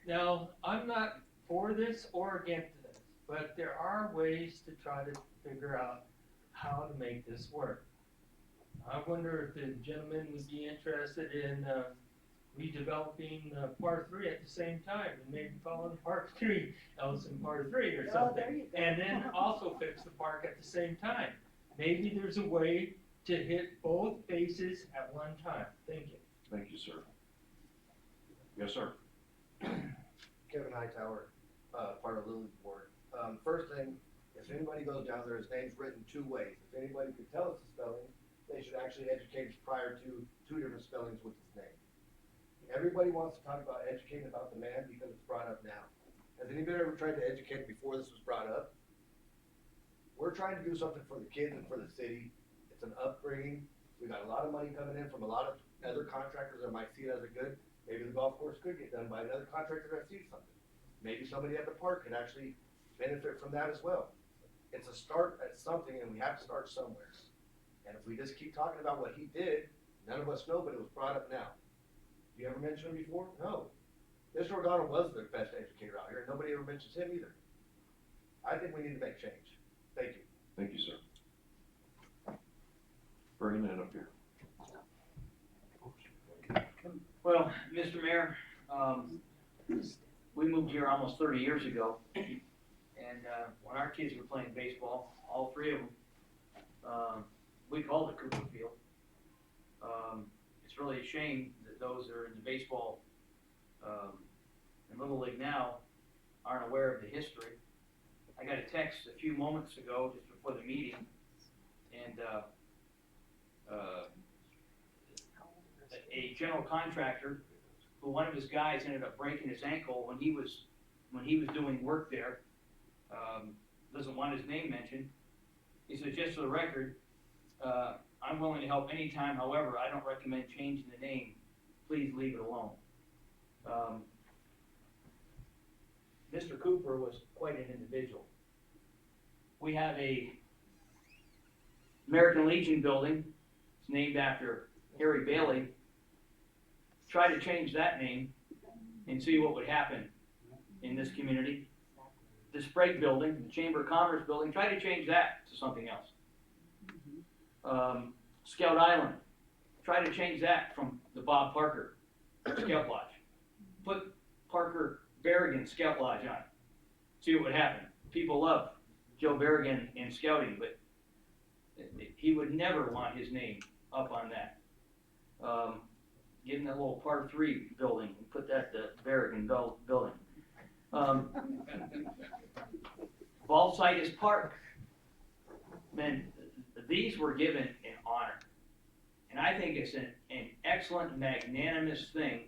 Now, I'm not for this or against this, but there are ways to try to figure out how to make this work. I wonder if the gentleman would be interested in redeveloping Par 3 at the same time, and maybe calling Park 3 Ellison Par 3 or something. there you go. And then also fix the park at the same time. Maybe there's a way to hit both bases at one time. Thank you. Thank you, sir. Yes, sir. Kevin Hightower, part of Lilly Board. First thing, if anybody goes down there, his name's written 2 ways. If anybody could tell us the spelling, they should actually educate us prior to 2 different spellings with his name. Everybody wants to talk about educating about the man because it's brought up now. Has anybody ever tried to educate before this was brought up? We're trying to do something for the kids and for the city. It's an upbringing. We got a lot of money coming in from a lot of other contractors that might see it as a good. Maybe the golf course could get done by another contractor that sees something. Maybe somebody at the park could actually benefit from that as well. It's a start at something, and we have to start somewhere. And if we just keep talking about what he did, none of us know, but it was brought up now. You ever mentioned him before? No. Mr. O'Donnell was the best educator out here, and nobody ever mentions him either. I think we need to make change. Thank you. Thank you, sir. Bringing that up here. Well, Mr. Mayor, we moved here almost 30 years ago, and when our kids were playing baseball, all 3 of them, we called it Cooper Field. It's really a shame that those that are in the baseball in Little League now aren't aware of the history. I got a text a few moments ago, just before the meeting, and a general contractor who one of his guys ended up breaking his ankle when he was doing work there, doesn't want his name mentioned. He said, just for the record, I'm willing to help anytime, however, I don't recommend changing the name. Please leave it alone. Mr. Cooper was quite an individual. We have a American Legion building. It's named after Harry Bailey. Try to change that name and see what would happen in this community. the Sprague building, the Chamber of Commerce building, try to change that to something else. Scout Island, try to change that from the Bob Parker Scout Lodge. Put Parker Berrigan Scout Lodge on it. See what would happen. People love Joe Berrigan in scouting, but he would never want his name up on that. Get in that little par 3 building and put that the Berrigan building. Balsitis Park. Man, these were given in honor. And I think it's an excellent, magnanimous thing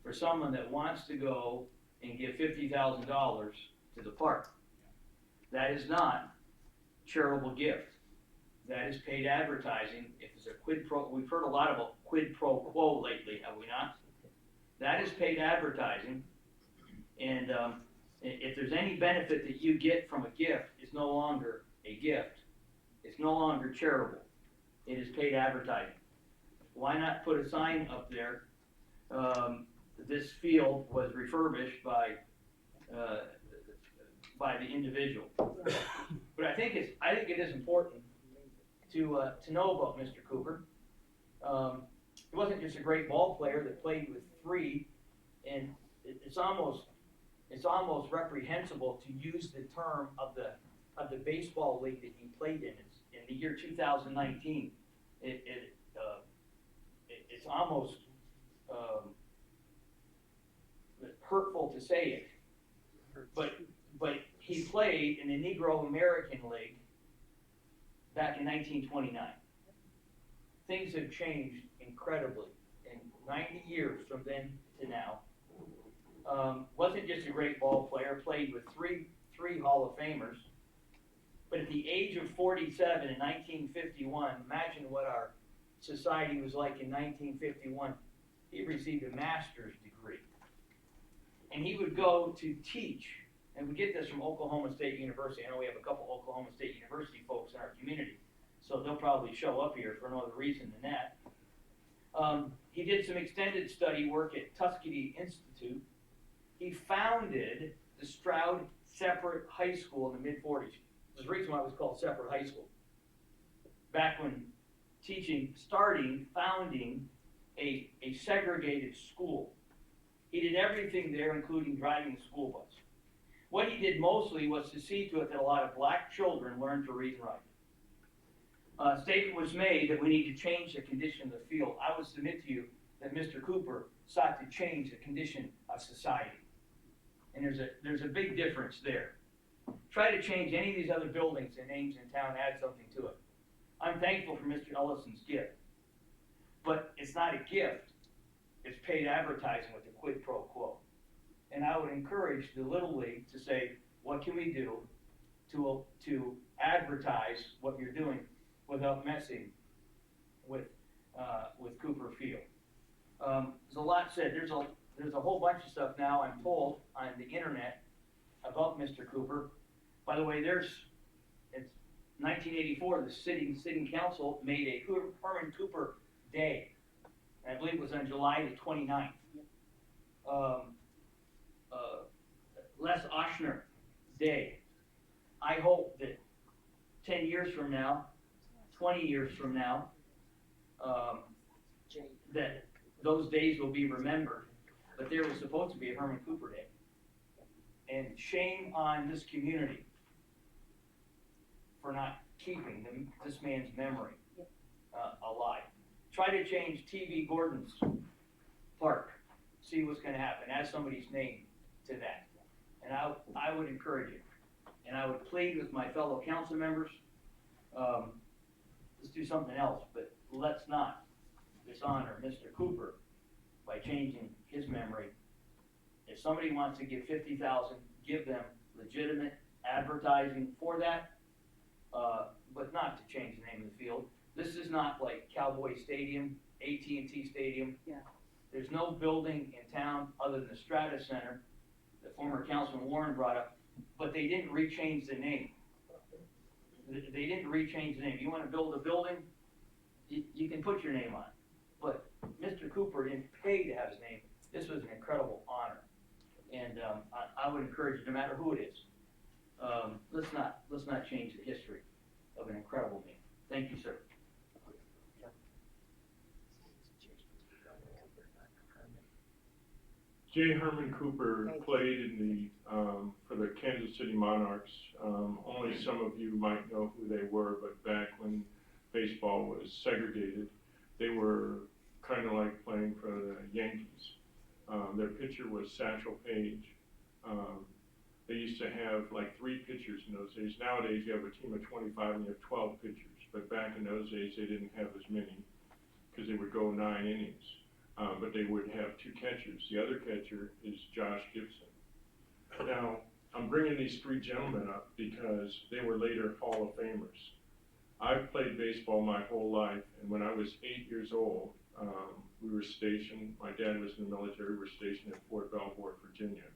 for someone that wants to go and give $50,000 to the park. That is not charitable gift. That is paid advertising. If it's a quid pro, we've heard a lot about quid pro quo lately, have we not? That is paid advertising. And if there's any benefit that you get from a gift, it's no longer a gift. It's no longer charitable. It is paid advertising. Why not put a sign up there? This field was refurbished by the individual. But I think it is important to know about Mr. Cooper. He wasn't just a great ball player that played with 3, and it's almost reprehensible to use the term of the baseball league that he played in. It's in the year 2019. It's almost hurtful to say it, but he played in the Negro American League back in 1929. Things have changed incredibly in 90 years from then to now. Wasn't just a great ball player, played with three Hall of Famers, but at the age of 47 in 1951, imagine what our society was like in 1951. He received a master's degree. And he would go to teach, and we get this from Oklahoma State University. I know we have a couple Oklahoma State University folks in our community, so they'll probably show up here for no other reason than that. He did some extended study work at Tuskegee Institute. He founded the Stroud Separate High School in the mid-40s. There's a reason why it was called Separate High School. Back when founding a segregated school. He did everything there, including driving the school bus. What he did mostly was to see to it that a lot of black children learned to read and write. A statement was made that we need to change the condition of the field. I would submit to you that Mr. Cooper sought to change the condition of society. And there's a big difference there. Try to change any of these other buildings and names in town, add something to it. I'm thankful for Mr. Ellison's gift. But it's not a gift. It's paid advertising with a quid pro quo. And I would encourage the Little League to say, what can we do to advertise what you're doing without messing with Cooper Field? There's a lot said. There's a whole bunch of stuff now, I'm told, on the internet about Mr. Cooper. By the way, it's 1984, the sitting council made a Herman Cooper Day. And I believe it was on July the 29th. Les Ochsner Day. I hope that 10 years from now, 20 years from now, that those days will be remembered. But there was supposed to be a Herman Cooper Day. And shame on this community for not keeping this man's memory alive. Try to change T.V. Gordon's park. See what's going to happen. Add somebody's name to that. And I would encourage it. And I would plead with my fellow council members, let's do something else, but let's not dishonor Mr. Cooper by changing his memory. If somebody wants to give $50,000, give them legitimate advertising for that, but not to change the name of the field. This is not like Cowboy Stadium, AT&T Stadium. Yeah. There's no building in town other than the Strata Center that former Councilman Warren brought up, but they didn't rechange the name. They didn't rechange the name. You want to build a building, you can put your name on it. But Mr. Cooper didn't pay to have his name. This was an incredible honor. And I would encourage you, no matter who it is, let's not change the history of an incredible game. Thank you, sir. Jay Herman Cooper played in for the Kansas City Monarchs. Only some of you might know who they were, but back when baseball was segregated, they were kind of like playing for the Yankees. Their pitcher was Satchel Paige. They used to have like 3 pitchers in those days. Nowadays you have a team of 25 and you have 12 pitchers, but back in those days they didn't have as many because they would go 9 innings. But they would have 2 catchers. The other catcher is Josh Gibson. Now, I'm bringing these 3 gentlemen up because they were later Hall of Famers. I've played baseball my whole life, and when I was 8 years old, we were stationed, my dad was in the military, we were stationed at Fort Belvoir, Virginia.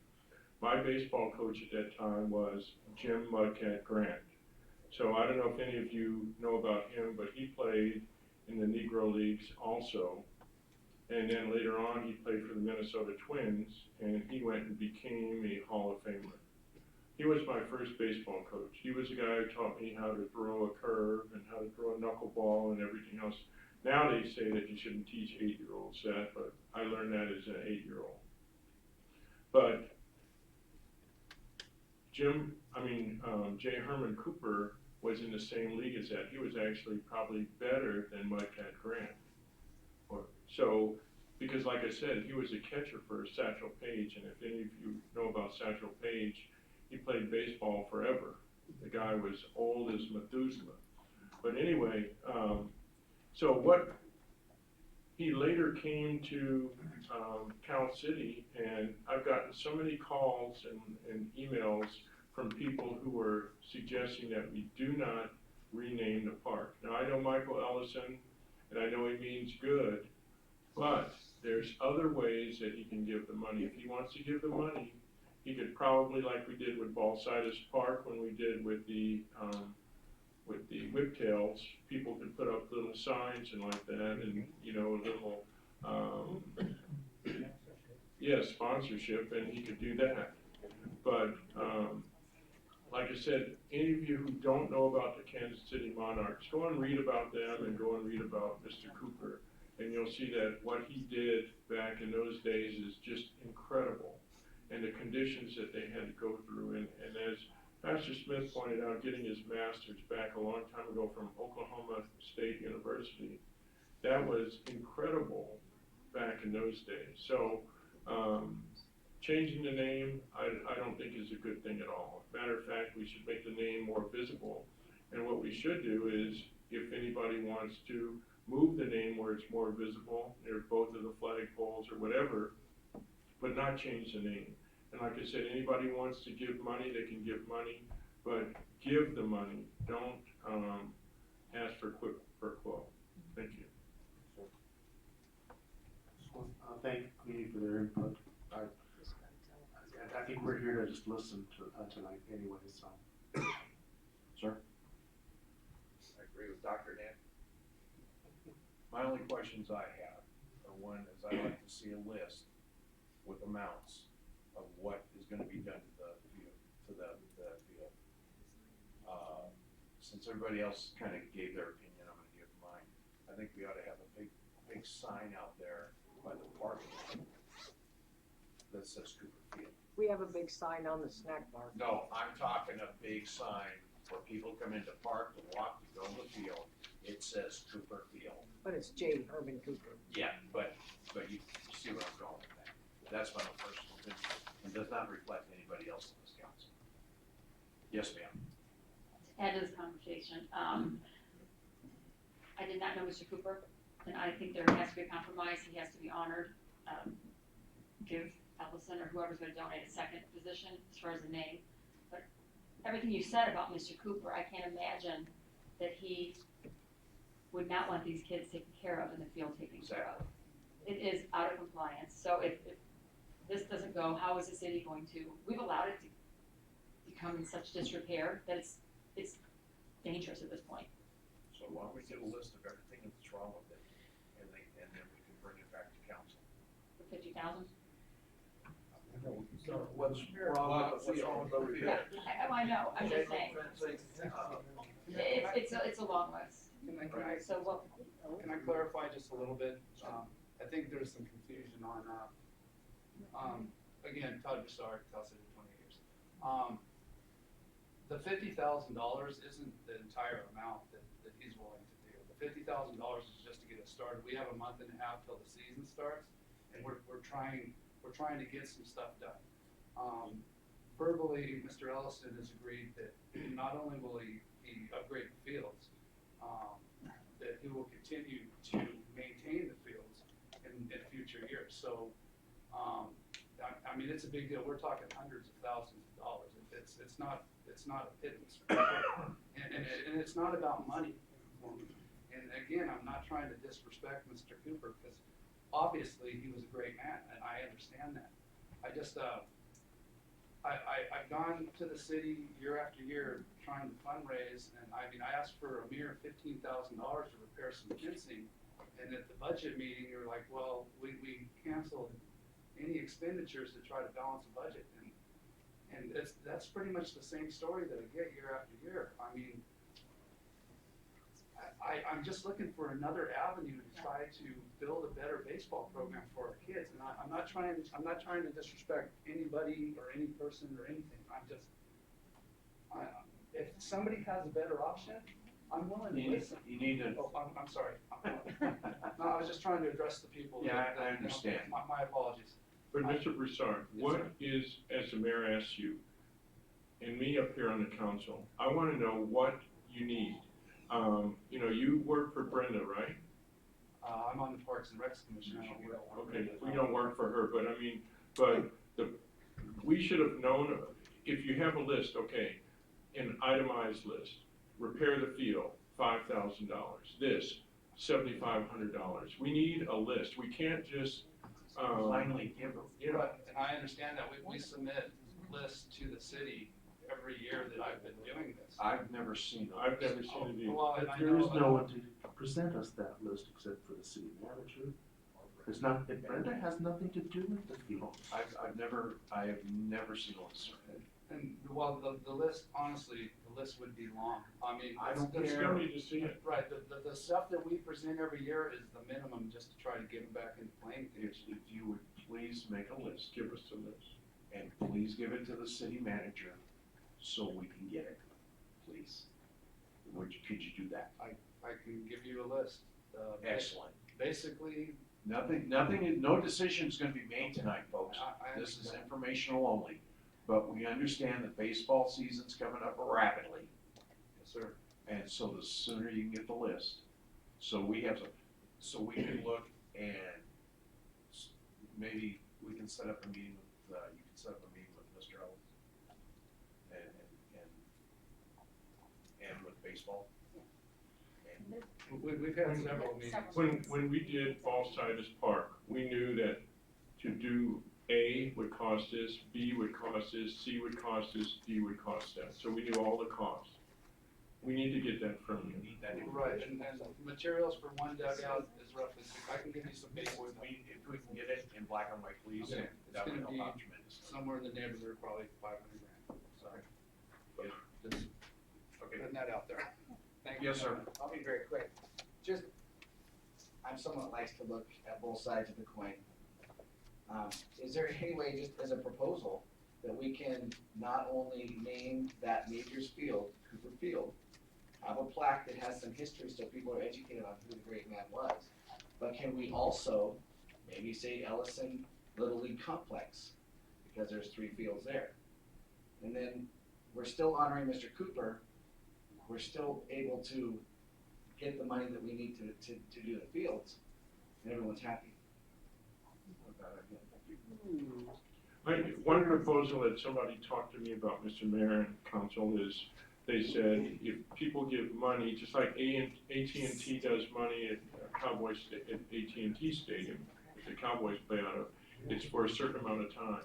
My baseball coach at that time was Jim Mudcat Grant. So I don't know if any of you know about him, but he played in the Negro Leagues also. And then later on, he played for the Minnesota Twins, and he went and became a Hall of Famer. He was my first baseball coach. He was the guy who taught me how to throw a curve and how to throw a knuckleball and everything else. Now they say that you shouldn't teach 8-year-olds that, but I learned that as an 8-year-old. But Jay Herman Cooper was in the same league as that. He was actually probably better than Mudcat Grant. So, because like I said, he was a catcher for Satchel Paige, and if any of you know about Satchel Paige, he played baseball forever. The guy was old as Methuselah. But anyway, he later came to Cal City, and I've gotten so many calls and emails from people who were suggesting that we do not rename the park. Now, I know Michael Ellison, and I know he means good, but there's other ways that he can give the money. If he wants to give the money, he could probably, like we did with Balsitis Park, when we did with the whiptails, people could put up little signs and like that, and little sponsorship, and he could do that. But like I said, any of you who don't know about the Kansas City Monarchs, go and read about them and go and read about Mr. Cooper. And you'll see that what he did back in those days is just incredible. And the conditions that they had to go through. And as Pastor Smith pointed out, getting his master's back a long time ago from Oklahoma State University, that was incredible back in those days. So changing the name, I don't think is a good thing at all. Matter of fact, we should make the name more visible. And what we should do is, if anybody wants to move the name where it's more visible, near both of the flagpoles or whatever, but not change the name. And like I said, anybody wants to give money, they can give money, but give the money. Don't ask for quid pro quo. Thank you. Thank the committee for their input. I think we're here to just listen to tonight anyway, so. Sir? I agree with Dr. Dan. My only questions I have are, one is I'd like to see a list with amounts of what is gonna be done to the field, the field. Since everybody else kind of gave their opinion, I'm gonna give mine. I think we ought to have a big sign out there by the parking lot that says Cooper Field. We have a big sign on the snack bar. No, I'm talking a big sign where people come into park to walk to go to the field. It says Cooper Field. But it's J. Herman Cooper. Yeah, but you see where I'm going with that. That's my own personal opinion, and does not reflect anybody else in this council. Yes, ma'am. To add to this conversation, I did not know Mr. Cooper, and I think there has to be a compromise. He has to be honored. Give Ellison or whoever's gonna donate a second position as far as the name. But everything you said about Mr. Cooper, I can't imagine that he would not want these kids taken care of in the field taken care of. It is out of compliance. So if this doesn't go, how is the city going to, we've allowed it to become in such disrepair that it's dangerous at this point. So why don't we get a list of everything that's wrong with it, and then we can bring it back to council. For 50,000? No, we can So what's wrong with the field? Yeah, I know, I'm just saying, it's a long list. So what, Can I clarify just a little bit? I think there's some confusion on, again, Todd Broussard, Cal City 20 years. The $50,000 isn't the entire amount that he's willing to do. The $50,000 is just to get us started. We have a month and a half till the season starts, and we're trying to get some stuff done. Verbally, Mr. Ellison has agreed that not only will he upgrade the fields, that he will continue to maintain the fields in future years. So, I mean, it's a big deal. We're talking hundreds of thousands of dollars. It's not a pittance. And it's not about money. And again, I'm not trying to disrespect Mr. Cooper, because obviously he was a great man, and I understand that. I just, I've gone to the city year after year trying to fundraise, and I mean, I asked for a mere $15,000 to repair some fencing, and at the budget meeting, you're like, well, we canceled any expenditures to try to balance the budget, and that's pretty much the same story that I get year after year. I mean, I'm just looking for another avenue to try to build a better baseball program for our kids, and I'm not trying to disrespect anybody or any person or anything. If somebody has a better option, I'm willing to listen. You need to. Oh, I'm sorry. No, I was just trying to address the people. Yeah, that, I understand. My apologies. But Mr. Broussard, what is, as the mayor asks you, and me up here on the council, I wanna know what you need. You know, you work for Brenda, right? I'm on the Parks and Recs Commission. I don't work for Okay, we don't work for her, but I mean, we should have known, if you have a list, okay, an itemized list, repair the field, $5,000, this, $7,500. We need a list. We can't just, Finally give them. you know, Right, and I understand that we submit lists to the city every year that I've been doing this. I've never seen it. I've never seen it either. Well, and I There is know- no one to present us that list except for the city manager. It's not, Brenda has nothing to do with the field. I have never seen a list. And, well, the list, honestly, the list would be long. I mean, I don't there's- Still need to see it. Right, the stuff that we present every year is the minimum just to try to get them back into playing If condition. you would please make a list, Give us the list. and please give it to the city manager so we can get it, please. Could you do that? I can give you a list. Excellent. Basically, No decision's gonna be made tonight, folks. I This is understand. informational only, but we understand that baseball season's coming up rapidly. Yes, sir. And so the sooner you can get the list, so we can look and maybe we can set up a meeting with, you can set up a meeting with Mr. Ellis. And with baseball. We've had several meetings. When we did Fall-Siders Park, we knew that to do A would cost this, B would cost this, C would cost this, D would cost that. So we knew all the costs. We need to get that from you. Right, and materials for one dugout is roughly, I can give you some basic. If we can get it in black and white, please, Okay. that would It's help gonna out be tremendously. somewhere in the neighborhood of probably $500,000, sorry. Just putting that out there. Thank you. Yes, sir. I'll be very quick. Just, I'm someone that likes to look at both sides of the coin. Is there any way, just as a proposal, that we can not only name that Majors Field, Cooper Field, have a plaque that has some history so people are educated on who the great man was, but can we also maybe say Ellison Little League Complex, because there's 3 fields there. And then we're still honoring Mr. Cooper, we're still able to get the money that we need to do the fields, and everyone's happy. One proposal that somebody talked to me about, Mr. Mayor and Council, is they said if people give money, just like AT&T does money at Cowboys, at AT&T Stadium, that the Cowboys play out of, it's for a certain amount of time.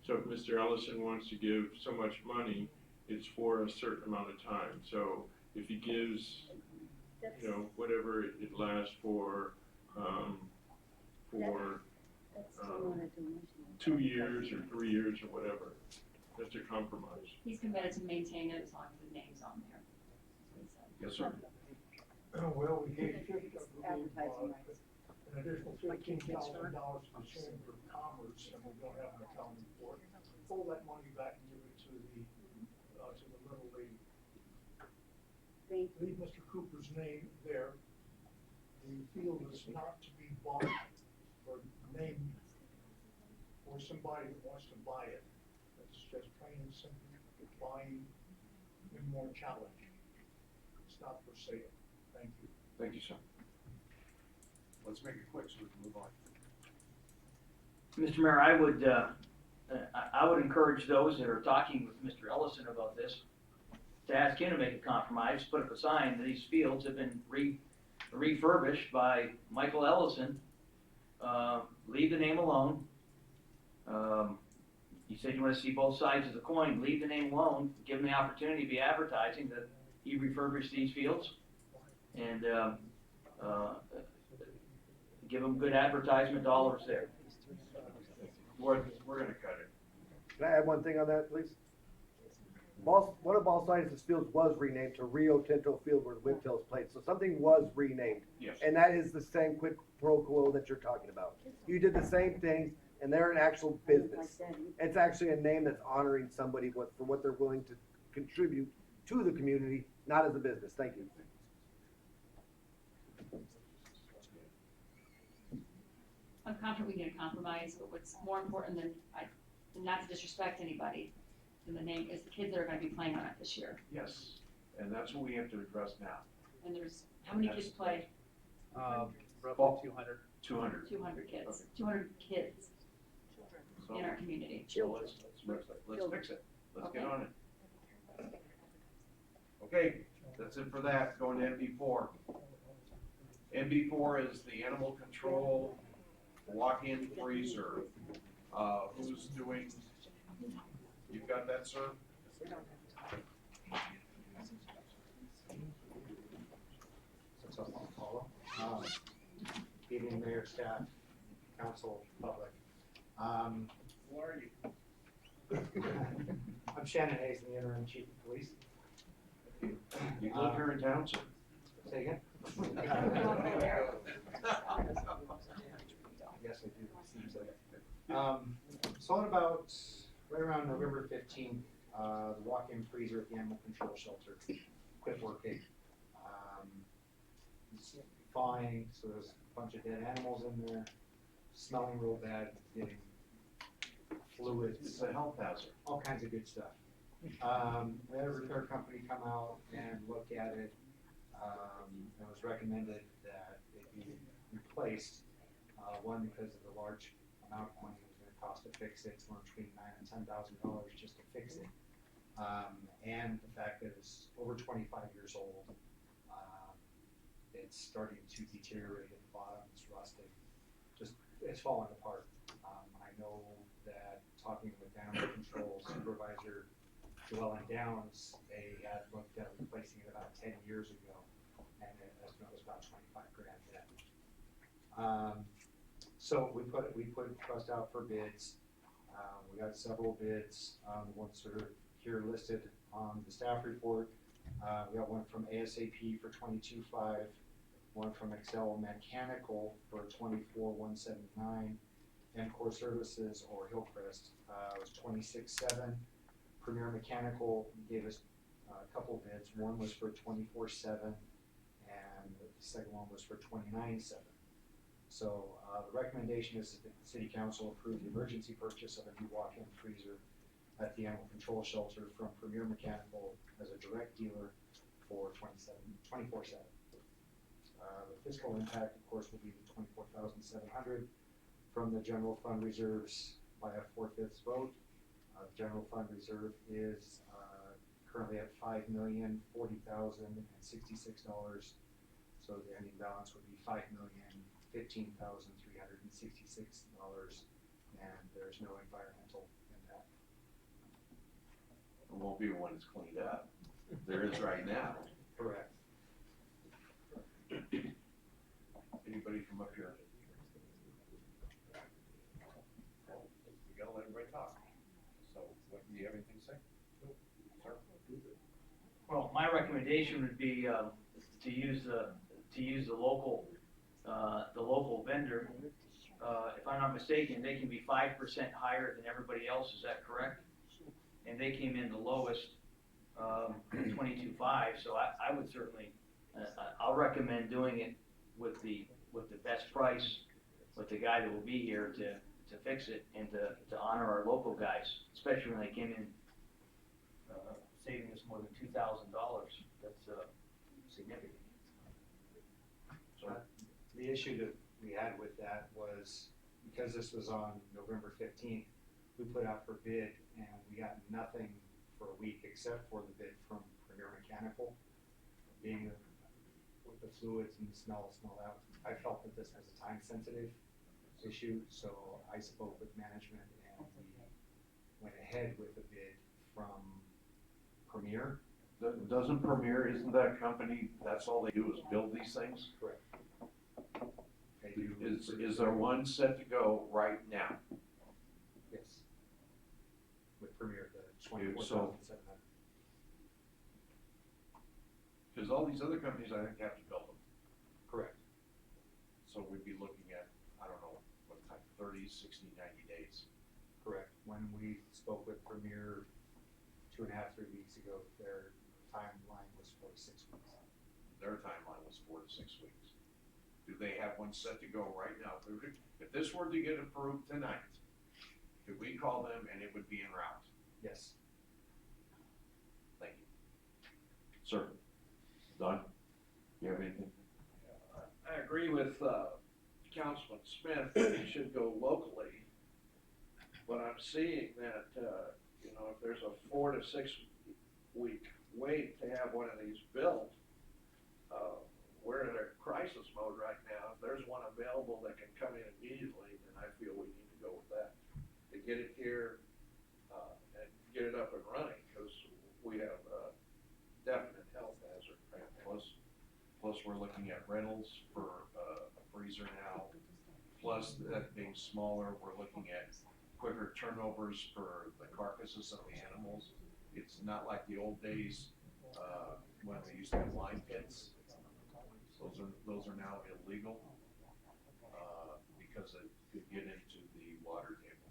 So if Mr. Ellison wants to give so much money, it's for a certain amount of time. So if he gives, you know, whatever it lasts for 2 years or 3 years or whatever. That's a compromise. He's committed to maintain it as long as the name's on there. Yes, sir. Well, we gave, Advertising rights. an additional $15,000 to the Chamber of Commerce, and we don't have an accounting for it. Pull that money back and give it to the Little League. Leave Mr. Cooper's name there. The field is not to be bought or named for somebody that wants to buy it. It's just plain and simple buying immortality. It's not for sale. Thank you. Thank you, sir. Let's make it quick so we can move on. Mr. Mayor, I would encourage those that are talking with Mr. Ellison about this to ask him to make a compromise, put up a sign that these fields have been refurbished by Michael Ellison. Leave the name alone. You said you want to see both sides of the coin. Leave the name alone. Give him the opportunity to be advertising that he refurbished these fields, and give him good advertisement dollars there. We're gonna cut it. Can I add one thing on that, please? One of Ball Sciences Fields was renamed to Rio Tinto Field where the Whiptails played, so something was renamed. Yes. And that is the same quid pro quo that you're talking about. You did the same thing, and they're an actual business. It's actually a name that's honoring somebody for what they're willing to contribute to the community, not as a business. Thank you. I'm confident we can compromise, but what's more important than not to disrespect anybody, than the name is the kids that are gonna be playing on it this year. Yes, and that's what we have to address now. And there's, how many kids play? Roughly 200. 200. 200 kids, 200 kids in our community. So let's fix it. Let's get Okay. on it. Okay, that's it for that. Going to NB4. NB4 is the animal control walk-in freezer. Who's doing, you've got that, sir? Evening, Mayor, staff, council, public. Who are you? I'm Shannon Hayes, the interim chief of police. You live here in town, sir? Say again? Yes, I do. Seems like. So on about, right around November 15th, the walk-in freezer at the animal control shelter quit working. It's fine, so there's a bunch of dead animals in there, smelling real bad, getting fluids. It's a health hazard. All kinds of good stuff. We had a repair company come out and look at it. It was recommended that it be replaced. One, because of the large amount of money it was going to cost to fix it, somewhere between $9,000 and $10,000 just to fix it. And the fact that it's over 25 years old. It's starting to deteriorate at the bottom. It's rusting. It's falling apart. I know that talking with animal control supervisor Llewellyn Downs, they had looked at replacing it about 10 years ago, and the estimate was about 25 grand then. So we put trust out for bids. We got several bids. The ones that are here listed on the staff report. We got one from ASAP for $22,500, one from Excel Mechanical for $24,179, and Core Services or Hillcrest was $26,700. Premier Mechanical gave us a couple bids. One was for $24,700, and the second one was for $29,700. So the recommendation is that the City Council approve the emergency purchase of a new walk-in freezer at the animal control shelter from Premier Mechanical as a direct dealer for $24,700. The fiscal impact, of course, will be the $24,700 from the general fund reserves by a 4/5 vote. The general fund reserve is currently at $5,040,066. So the ending balance would be $5,015,366, and there's no environmental impact. It won't be when it's cleaned up. There is right now. Correct. Anybody from up here? Well, my recommendation would be, to use the local vendor. If I'm not mistaken, they can be 5% higher than everybody else, is that correct? And they came in the lowest, 22.5, so I would certainly, I'll recommend doing it with the best price, with the guy that will be here to fix it and to honor our local guys, especially when they came in, saving us more than $2,000, that's, significant. So the issue that we had with that was, because this was on November 15th, we put out for bid and we got nothing for a week except for the bid from Premier Mechanical. Being with the fluids and the smell out, I felt that this was a time sensitive issue, so I spoke with management and we went ahead with the bid from Premier. Doesn't Premier, isn't that a company, that's all they do is build these things? Correct. Is there one set to go right now? Yes. With Premier, the So- 24,700. Because all these other companies, I think, have to build them. Correct. So we'd be looking at, I don't know, what time, 30, 60, 90 days. Correct. When we spoke with Premier 2.5, 3 weeks ago, their timeline was 4 to 6 weeks. Their timeline was 4 to 6 weeks. Do they have one set to go right now? If this were to get approved tonight, could we call them and it would be en route? Yes. Thank you. Sir, Don, you have anything? I agree with Councilman Smith that it should go locally, but I'm seeing that, if there's a 4 to 6 week wait to have one of these built, we're in a crisis mode right now. If there's one available that can come in immediately, then I feel we need to go with that. To get it here, and get it up and running, because we have a definite health hazard. Plus we're looking at rentals for a freezer now. Plus that being smaller, we're looking at quicker turnovers for the carcasses of the animals. It's not like the old days, when we used to have lime pits. Those are now illegal, because it could get into the water table,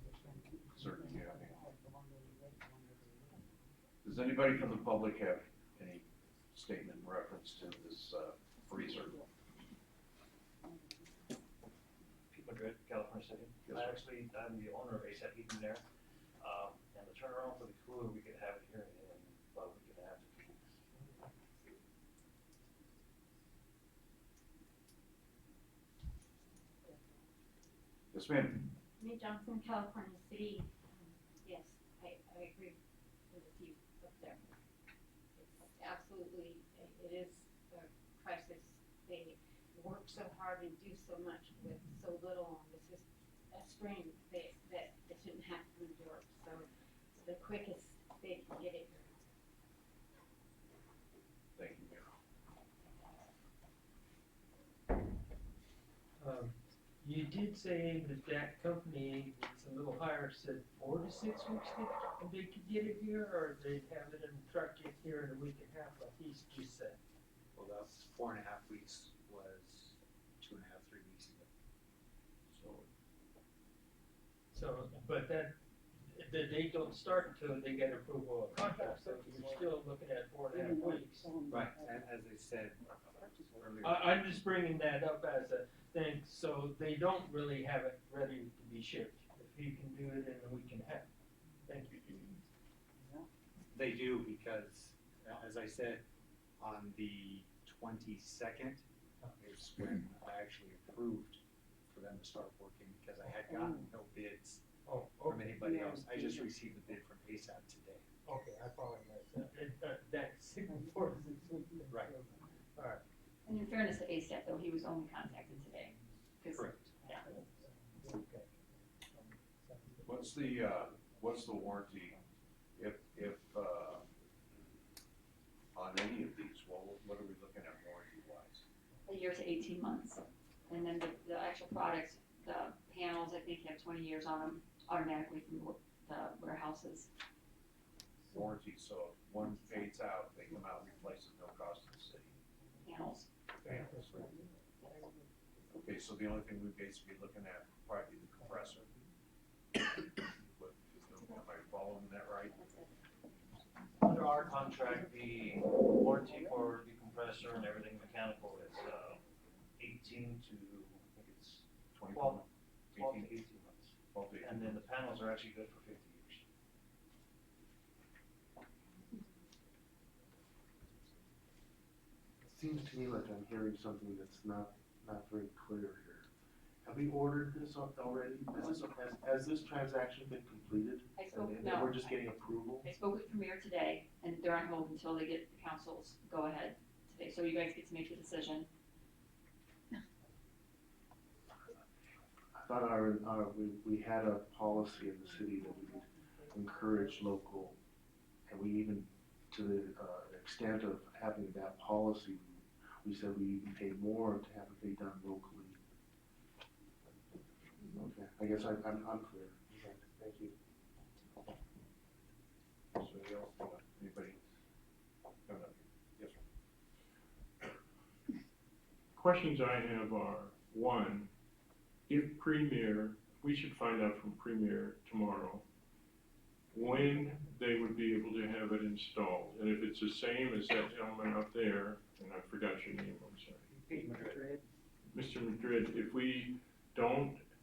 certainly. Does anybody from the public have any statement in reference to this, freezer? People good, California City. I'm the owner of ASAP Heating there. And the turnaround for the cooler, we could have it here in about a week and a half to 2 weeks. Yes, ma'am. Me, Johnson, California City, yes, I agree with you up there. It's absolutely, it is a crisis. They work so hard and do so much with so little. This is a strain that they shouldn't have to endure. So the quickest they can get it here. Thank you, Mayor. You did say that company that's a little higher said 4 to 6 weeks they could get it here, or they'd have it in the truck get here in a week and a half, like he's just said. Well, that was 4.5 weeks was 2.5, 3 weeks ago. So, but the date don't start until they get approval of contract, so you're still looking at 4.5 weeks. Right, and as I said earlier. I'm just bringing that up as a thing, so they don't really have it ready to be shipped. If you can do it in a week and a half. Thank you. They do, because, as I said, on the 22nd is when I actually approved for them to start working, because I had gotten no bids from anybody else. I just received the bid from ASAP today. Okay, I apologize. That's 4 to 6 weeks. Right. All right. And in fairness to ASAP, though, he was only contacted today. 'Cause- Correct. Yeah. What's the warranty if on any of these? What are we looking at warranty wise? A year to 18 months. And then the actual products, the panels, I think have 20 years on them automatically from the warehouses. warranty, so if one fades out, they come out and replace it, no cost to the city. Panels. Okay, so the only thing we'd basically be looking at would probably be the compressor. Am I following that right? Under our contract, the warranty for the compressor and everything mechanical is, 18 to, I think it's 12 to 18 months. 12 to 18 And then the panels are actually good for 50 years. It seems to me like I'm hearing something that's not very clear here. Have we ordered this already? Has this transaction been completed? I spoke, And no. we're just getting approval? I spoke with Premier today, and they're on hold until they get the council's go-ahead today, so you guys get to make the decision. I thought we had a policy in the city that we would encourage local, and we even, to the extent of having that policy, we said we even pay more to have it be done locally. Okay, I guess I'm clear. Okay, thank you. Anybody else? Anybody? No, no. Yes, sir. Questions I have are, one, if Premier, we should find out from Premier tomorrow when they would be able to have it installed. And if it's the same as that gentleman out there, and I forgot your name, I'm sorry. Madrid. Mr. Madrid,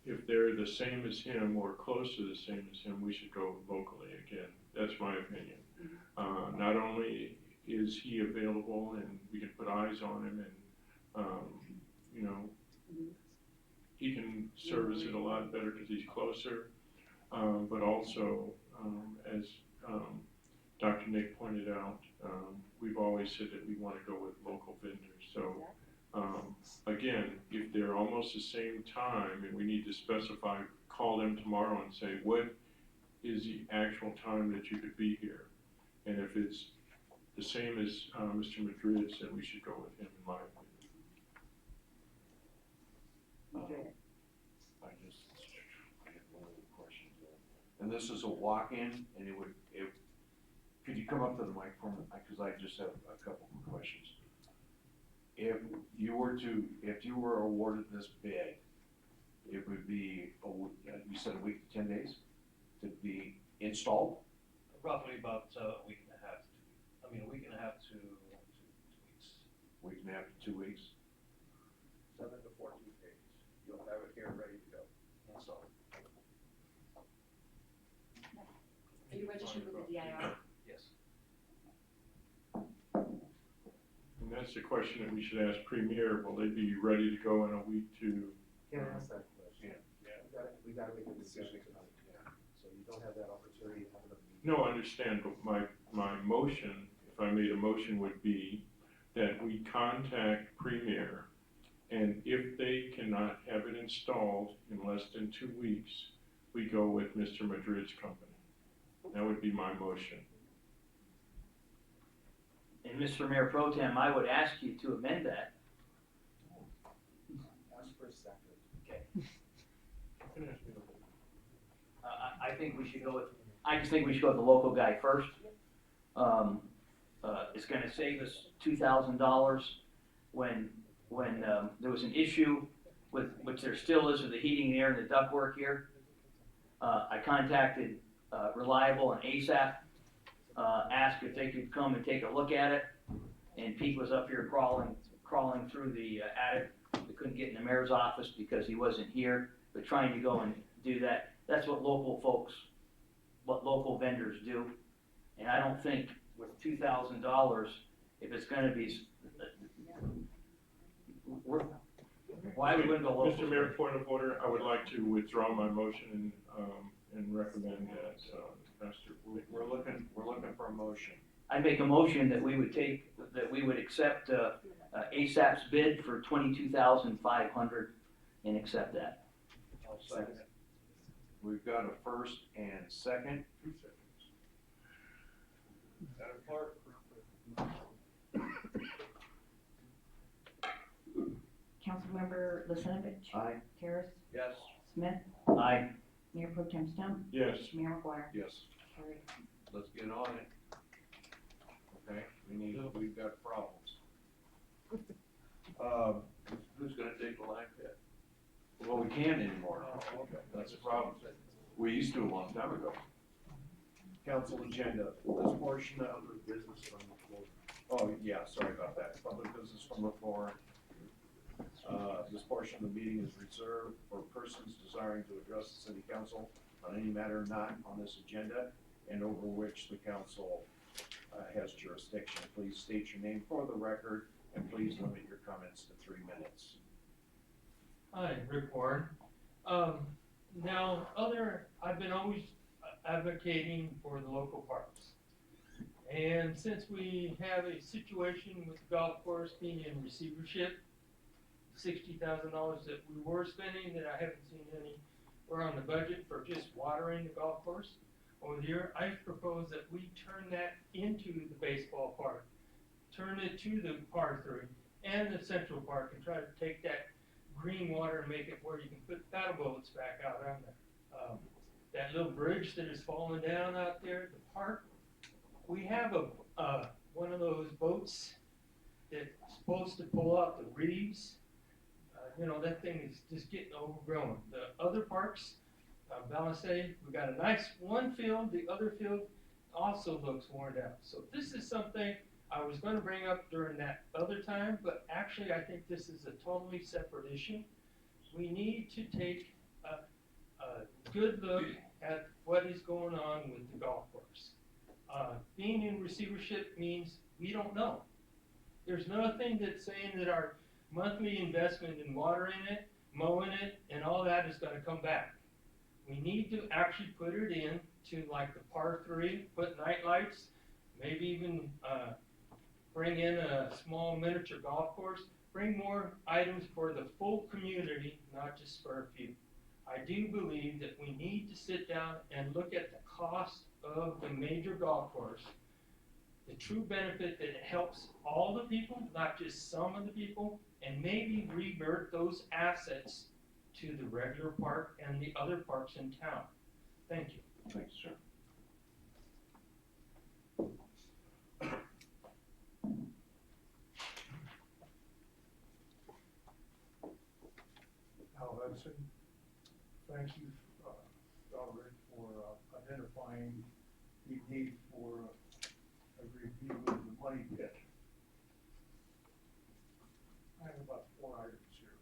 if they're the same as him or close to the same as him, we should go locally again. That's my opinion. Not only is he available and we can put eyes on him and, he can service it a lot better because he's closer. But also, as Dr. Nick pointed out, we've always said that we want to go with local vendors. So, again, if they're almost the same time and we need to specify, call them tomorrow and say, what is the actual time that you could be here? And if it's the same as Mr. Madrid's, then we should go with him, in my opinion. I have one other question there. And this is a walk-in, and could you come up to the microphone, because I just have a couple of questions. If you were awarded this bid, it would be, you said a week to 10 days to be installed? Roughly about a week and a half a week and a half to 2 weeks. Week and a half to 2 weeks? 7 to 14 days. You'll have it here ready to go. Installed. Are you registered with the DIR? Yes. And that's the question that we should ask Premier. Will they be ready to go in a week to? Can't ask that question. Yeah. We gotta make a decision tonight, so you don't have that opportunity to have another meeting. No, I understand, but my motion, if I made a motion, would be that we contact Premier, and if they cannot have it installed in less than 2 weeks, we go with Mr. Madrid's company. That would be my motion. And Mr. Mayor Pro Tem, I would ask you to amend that. Ask for a second. Okay. I think we should go with, I just think we should go with the local guy first. It's gonna save us $2,000 when there was an issue with, which there still is, with the heating, the air, and the ductwork here. I contacted Reliable and ASAP, asked if they could come and take a look at it, and Pete was up here crawling through the attic. We couldn't get in the mayor's office because he wasn't here, but trying to go and do that. That's what local vendors do. And I don't think with $2,000, if it's gonna be, why we wouldn't go local? Mr. Mayor, point of order, I would like to withdraw my motion and recommend that, Pastor. We're looking for a motion. I make a motion that we would accept ASAP's bid for $22,500 and accept that. I'll second it. We've got a first and second. 2 seconds. Madam Clerk? Councilmember Lisinowicz. Aye. Harris. Yes. Smith. Aye. Mayor Pro Tem Stump. Yes. Mayor McGuire. Yes. Carried. Let's get on it. okay? We've got problems. Who's gonna take the line pit? Well, we can't anymore. That's the problem. We used to a long time ago. Council agenda, this portion of the business from the floor. Oh, yeah, sorry about that. Public business from the floor. This portion of the meeting is reserved for persons desiring to address the city council on any matter not on this agenda and over which the council has jurisdiction. Please state your name for the record and please limit your comments to 3 minutes. Hi, Rick Warren. I've been always advocating for the local parks. And since we have a situation with the golf course being in receivership, $60,000 that we were spending that I haven't seen anywhere on the budget for just watering the golf course over the year, I propose that we turn that into the baseball park, turn it to the par 3 and the central park and try to take that green water and make it where you can put paddle boats back out on there. That little bridge that is falling down out there at the park, we have one of those boats that's supposed to pull out the reeds. That thing is just getting overgrown. The other parks, Balasay, we got a nice one field, the other field also looks worn out. So this is something I was going to bring up during that other time, but actually I think this is a totally separate issue. We need to take a good look at what is going on with the golf course. Being in receivership means we don't know. There's nothing that's saying that our monthly investment in watering it, mowing it, and all that is going to come back. We need to actually put it in to like the par 3, put night lights, maybe even bring in a small miniature golf course, bring more items for the full community, not just for a few. I do believe that we need to sit down and look at the cost of the major golf course, the true benefit that it helps all the people, not just some of the people, and maybe revert those assets to the regular park and the other parks in town. Thank you. Thanks, sir. Al Hudson, thank you, Robert, for identifying the need for a review of the money pit. I have about 4 items here.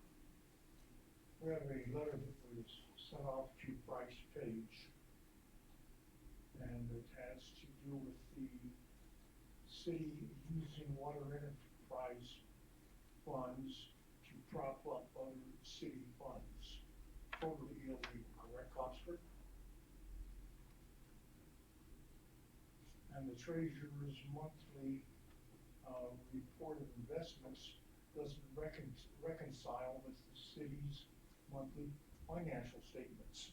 We have a letter that was sent off to Bryce Page, and it has to do with the city using water enterprise funds to prop up other city funds. Totally illegal, correct, Oxford? And the treasurer's monthly report of investments doesn't reconcile with the city's monthly financial statements.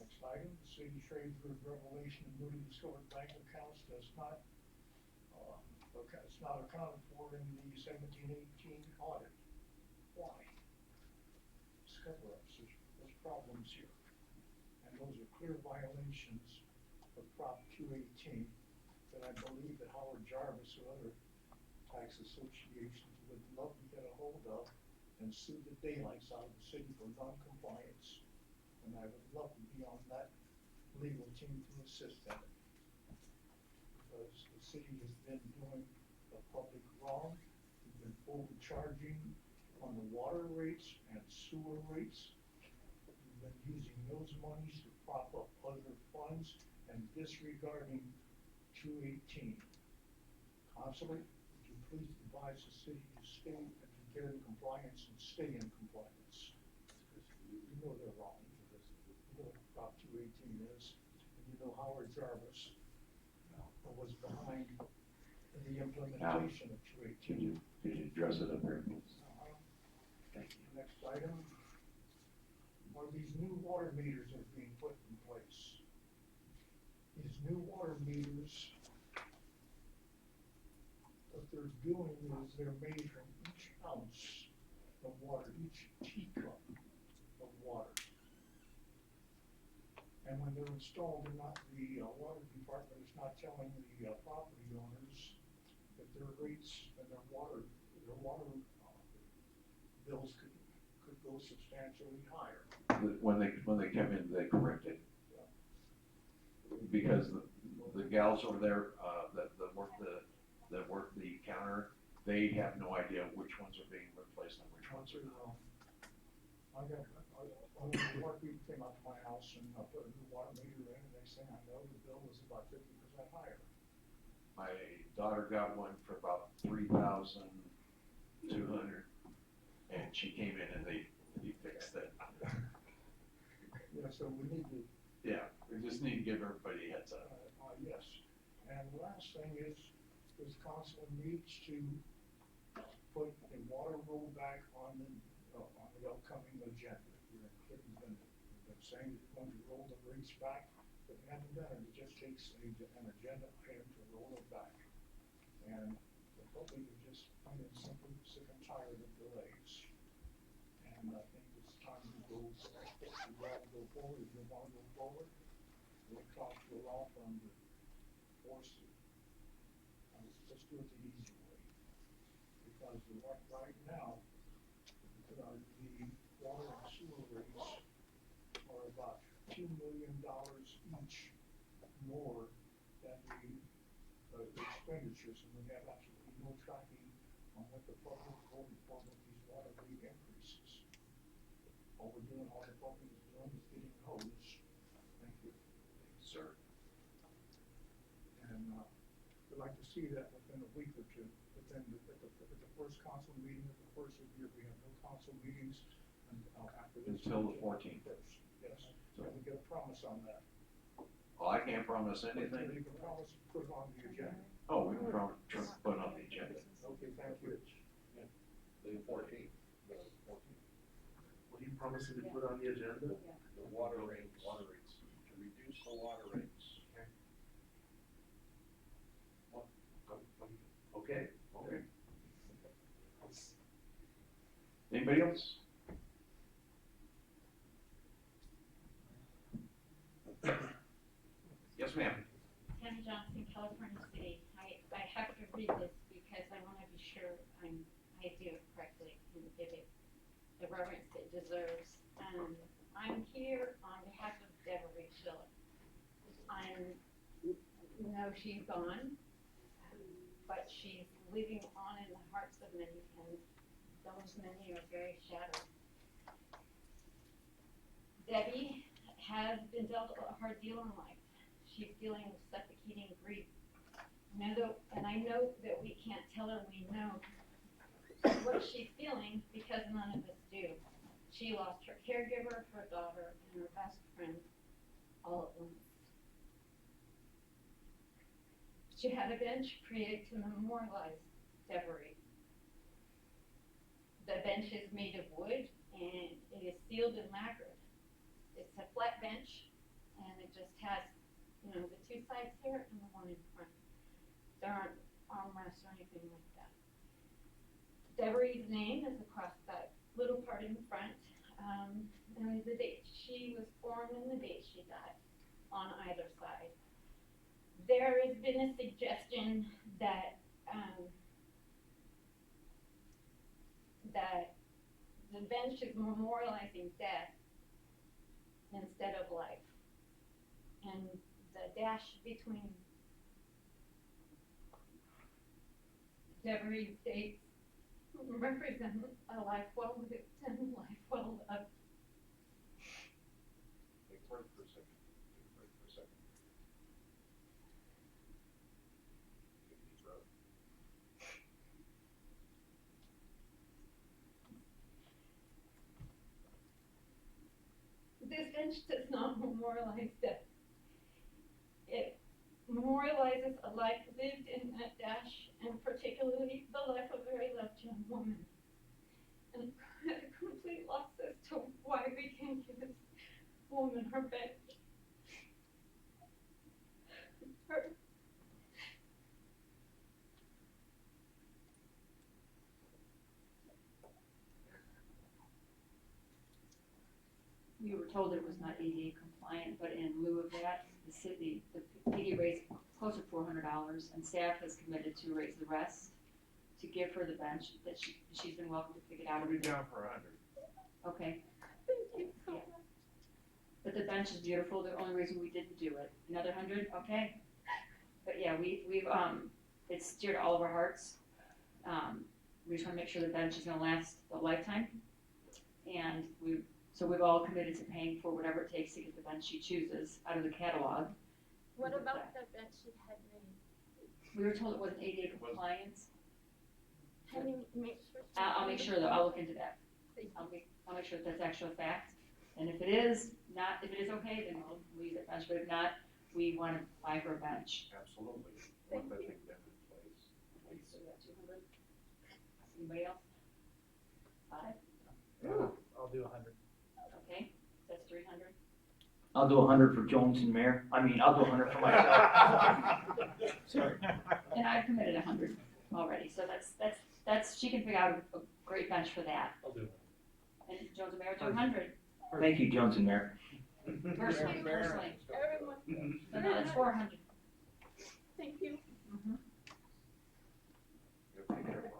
Next item, the city treasurer's revelation of newly discovered bank accounts does not, it's not accounted for in the 17-18 audit. Why? Discover-ups, there's problems here. And those are clear violations of Prop 218 that I believe that Howard Jarvis or other tax associations would love to get a hold of and sue the daylights out of the city for non-compliance. And I would love to be on that legal team to assist them. Because the city has been doing the public wrong. We've been overcharging on the water rates and sewer rates. We've been using those monies to prop up other funds and disregarding 218. Constable, would you please advise the city to stay and to get in compliance and stay in compliance? You know they're wrong. You know what Prop 218 is, and you know Howard Jarvis was behind the implementation of 218. Could you address it up here? Thank you. Next item. Are these new water meters that are being put in place? These new water meters, what they're doing is they're made from each ounce of water, each teacup of water. And And when they're installed, they're not, the water department is not telling the property owners that their rates and their water bills could go substantially higher. When they come in, they correct it. Because the gals over there, that work the counter, they have no idea which ones are being replaced and which ones are not. Water people came out to my house and put a new water meter in, and they say, I know the bill was about 50% higher. My daughter got one for about $3,200, and she came in and they fixed it. Yeah, so we need to. Yeah, we just need to give everybody a heads up. Yes, and the last thing is, this council needs to put a water rollback on the upcoming agenda. We've been saying that we're going to roll the rates back, but we haven't done it. It just takes an agenda item to roll it back. And the public is just plain and simply sick and tired of delays. And I think it's time to go, we want to go forward. If you want to go forward, we'll talk to a law firm to force it. Let's do it the easy way. Because right now, the water and sewer rates are about $2 million each more than the expenditures, and we have absolutely no tracking on what the public is going for with these water rate increases. All the public is doing is getting hosed. Thank you. Sir. And we'd like to see that within a week or two. But then at the first council meeting of the first of the year, we have no council meetings after this. Until the 14th. Yes, can we get a promise on that? Well, I can't promise anything. You can promise to put it on the agenda. Oh, we can promise to put it on the agenda. Okay, thank you. The 14th. What are you promising to put on the agenda? The water rates, to reduce the water rates. Okay. Anybody else? Yes, ma'am. Tammy Johnson, California City. I have to read this because I want to be sure I do it correctly and give it the reverence it deserves. I'm here on behalf of Deborah Schiller. I know she's gone, but she's living on in the hearts of many, and those many are very shattered. Debbie has been dealt a hard deal in life. She's dealing with suffocating grief. I know that we can't tell her we know what she's feeling because none of us do. She lost her caregiver, her daughter, and her best friend all at once. She had a bench created to memorialize Deborah. The bench is made of wood and it is sealed and lacquered. It's a flat bench and it just has, the two sides here and the one in front. There aren't armrests or anything like that. Deborah's name is across that little part in front, and the date she was born and the date she died on either side. There has been a suggestion that that the bench is memorializing death instead of life, and the dash between Deborah's dates represent a life well lived and a life well loved. Take a break for a second. Take a deep breath. This bench does not memorialize death. It memorializes a life lived in that dash, and particularly the life of a very loved young woman. And at a complete loss as to why we can't give this woman her bench. You were told it was not ADA compliant, but in lieu of that, the PD raised close to $400, and staff has committed to raise the rest to give her the bench that she's been welcome to pick it out. Put it down for 100. Okay. Yeah. But the bench is beautiful, the only reason we didn't do it. Another 100, okay. But yeah, we've it's dear to all of our hearts. We just wanna make sure the bench is gonna last a lifetime. And we've all committed to paying for whatever it takes to get the bench she chooses out of the catalog. What about the bed she had made? We were told it wasn't ADA compliant. Can you make sure? I'll make sure that, I'll look into that. I'll make sure that that's actual fact. And if it is okay, then we'll leave that bench, but if not, we wanna buy her a bench. Absolutely. Want that thing done in place. Okay, so we got 200. Anybody else? 5? I'll do 100. Okay, that's 300. I'll do 100 for Jones and Mayor. I'll do 100 for myself. Sorry. And I've committed 100 already, so that's, she can pick out a great bench for that. I'll do it. And Jones and Mayor do 100. Thank you, Jones and Mayor. Personally. Everyone. So no, that's 400. Thank you. You'll take care of it.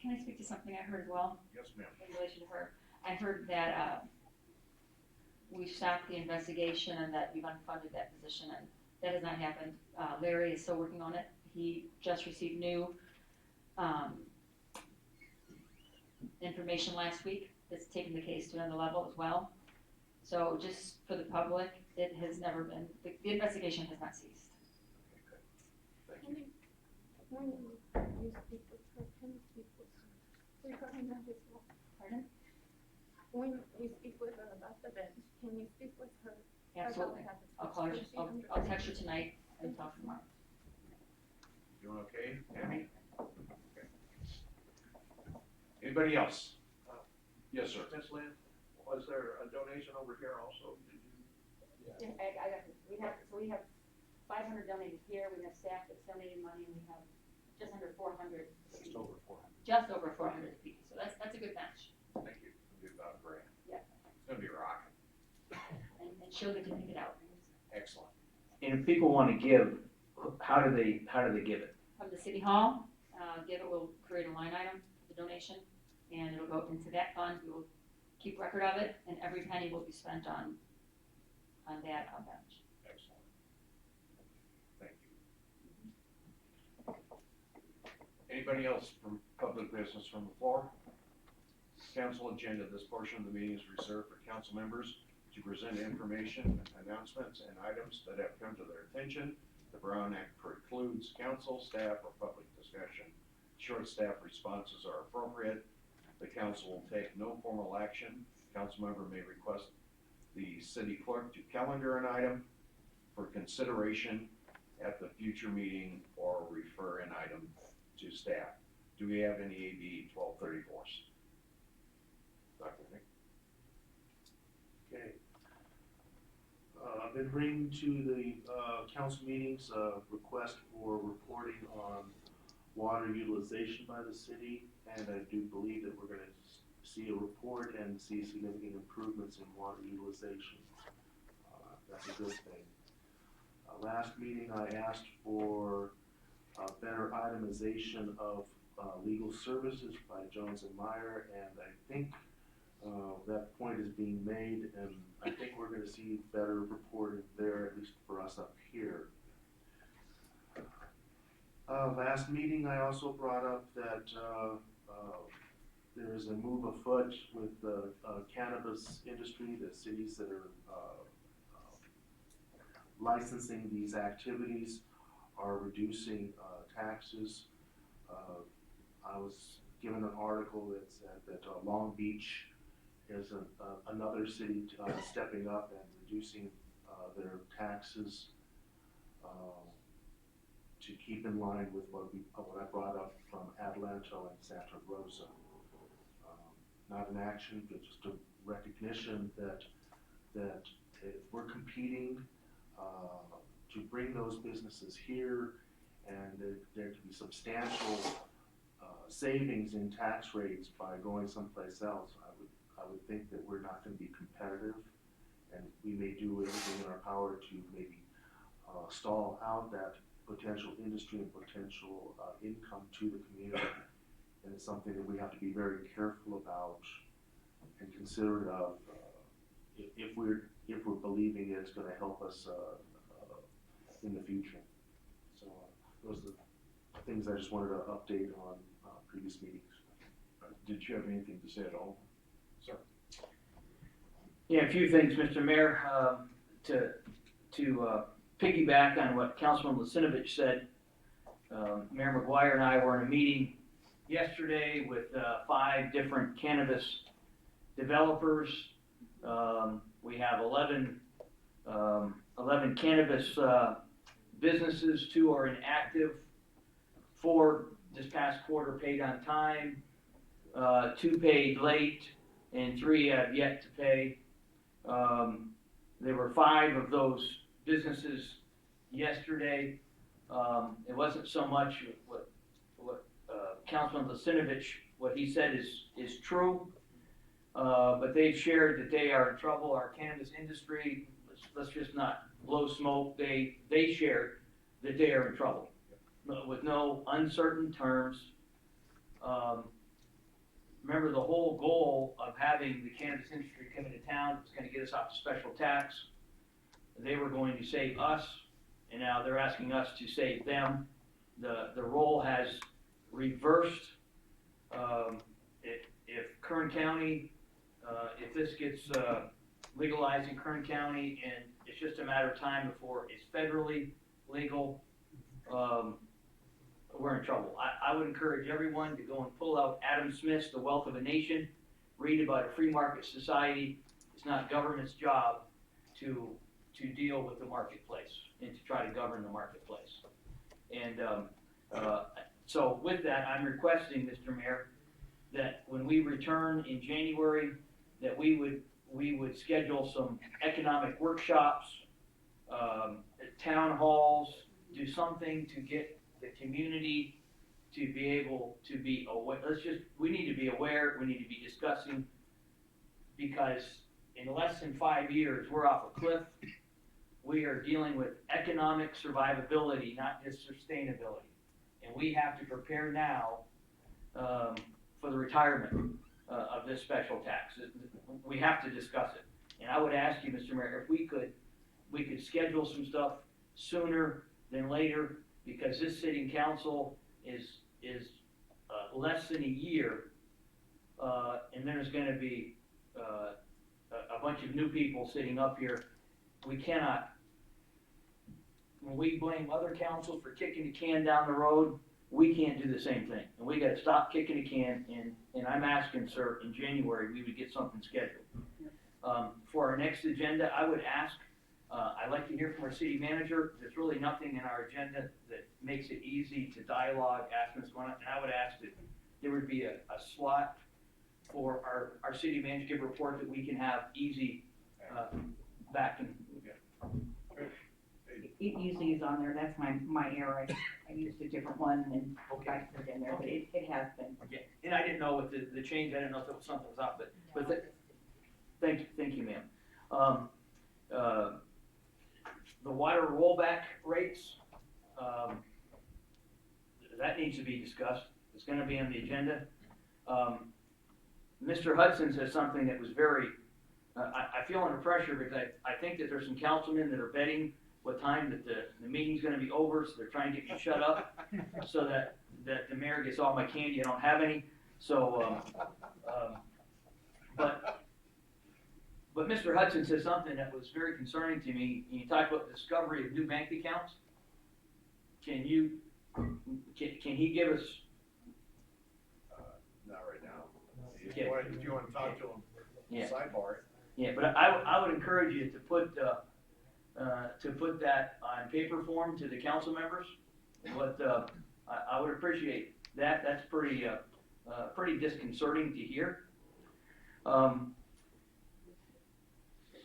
Can I speak to something I heard as well? Yes, ma'am. In relation to her? I heard that, we stopped the investigation and that we've unfunded that position, and that has not happened. Larry is still working on it. He just received new, information last week that's taken the case to another level as well. So just for the public, it has never been, the investigation has not ceased. When you speak with her, can you speak with her regarding that as well? Pardon? When you speak with her about the bench, can you speak with her? Absolutely. about that? I'll call her, I'll text her tonight and talk tomorrow. Doing okay, Tammy? Okay. Anybody else? Yes, sir. Ms. Lynn, was there a donation over here also? Did you? Yeah, we have 500 donated here, we have staff that's donated money, and we have just under 400. Just over 400. Just over 400 people, so that's a good match. Thank you. It'll be about $1,000. Yeah. It's gonna be rocking. And she'll get to pick it out. Excellent. And if people want to give, how do they give it? Come to City Hall, give it, we'll create a line item for the donation, and it'll go into that fund, we will keep record of it, and every penny will be spent on that bench. Excellent. Thank you. Anybody else from public business from the floor? Council agenda. This portion of the meeting is reserved for council members to present information, announcements, and items that have come to their attention. The Brown Act precludes council, staff, or public discussion. Short staff responses are appropriate. The council will take no formal action. Council member may request the city clerk to calendar an item for consideration at the future meeting or refer an item to staff. Do we have any AB 1234s? Dr. Nick? Okay. I've been bringing to the council meetings a request for reporting on water utilization by the city, and I do believe that we're gonna see a report and see significant improvements in water utilization. That's a good thing. Last meeting I asked for better itemization of legal services by Jones and Meyer, and I think that point is being made, and I think we're gonna see better reporting there, at least for us up here. Last meeting, I also brought up that there is a move afoot with the cannabis industry, the cities that are licensing these activities are reducing taxes. I was given an article that said that Long Beach is another city stepping up and reducing their taxes to keep in line with what I brought up from Adelanto and Santa Rosa. Not an action, but just a recognition that if we're competing to bring those businesses here, and there could be substantial savings in tax rates by going someplace else, I I would think that we're not gonna be competitive, and we may do everything in our power to maybe stall out that potential industry and potential income to the community. And it's something that we have to be very careful about and considerate of if we're believing it's gonna help us in the future. So those are the things I just wanted to update on previous meetings. Did you have anything to say at all? Sir? Yeah, a few things, Mr. Mayor, to piggyback on what Councilman Lucinovich said. Mayor McGuire and I were in a meeting yesterday with 5 different cannabis developers. We have 11 cannabis businesses. 2 are inactive. 4 this past quarter paid on time. 2 paid late, and 3 have yet to pay. There were 5 of those businesses yesterday. It wasn't so much what Councilman Lucinovich, what he said is true, but they've shared that they are in trouble. Our cannabis industry, let's just not blow smoke, they shared that they are in trouble with no uncertain terms. Remember, the whole goal of having the cannabis industry come into town was going to get us off the special tax. They were going to save us, and now they're asking us to save them. The role has reversed. If Kern County, if this gets legalized in Kern County, and it's just a matter of time before it's federally legal, we're in trouble. I would encourage everyone to go and pull out Adam Smith's The Wealth of a Nation, read about a free market society. It's not government's job to deal with the marketplace and to try to govern the marketplace. And so with that, I'm requesting, Mr. Mayor, that when we return in January, that we would schedule some economic workshops, town halls, do something to get the community to be able to be aware. We need to be aware, we need to be discussing, because in less than 5 years, we're off a cliff. We are dealing with economic survivability, not just sustainability. And we have to prepare now for the retirement of this special tax. We have to discuss it. And I would ask you, Mr. Mayor, if we could schedule some stuff sooner than later, because this sitting council is less than a year, and there's going to be a bunch of new people sitting up here. We cannot, when we blame other councils for kicking the can down the road, we can't do the same thing. And we got to stop kicking the can, and I'm asking, sir, in January, we would get something scheduled. For our next agenda, I would ask, I'd like to hear from our city manager. There's really nothing in our agenda that makes it easy to dialogue, ask what's going on, and I would ask that there would be a slot for our city manager to give a report that we can have easy back and. It usually is on there, that's my error, I used a different one and I put it in there, but it has been. Okay, and I didn't know with the change, I didn't know if it was something was up, but thank you, ma'am. The water rollback rates, that needs to be discussed. It's gonna be on the agenda. Mr. Hudson says something that was very, I feel under pressure because I think that there's some councilmen that are betting what time that the meeting's gonna be over, so they're trying to get me shut up, so that the mayor gets all my candy, I don't have any. So, but Mr. Hudson said something that was very concerning to me. You talked about the discovery of new bank accounts. Can he give us? Not right now. If Yeah. you want to talk to him, Yeah. sidebar. Yeah, but I would encourage you to put that on paper form to the council members. But I would appreciate that. That's pretty disconcerting to hear.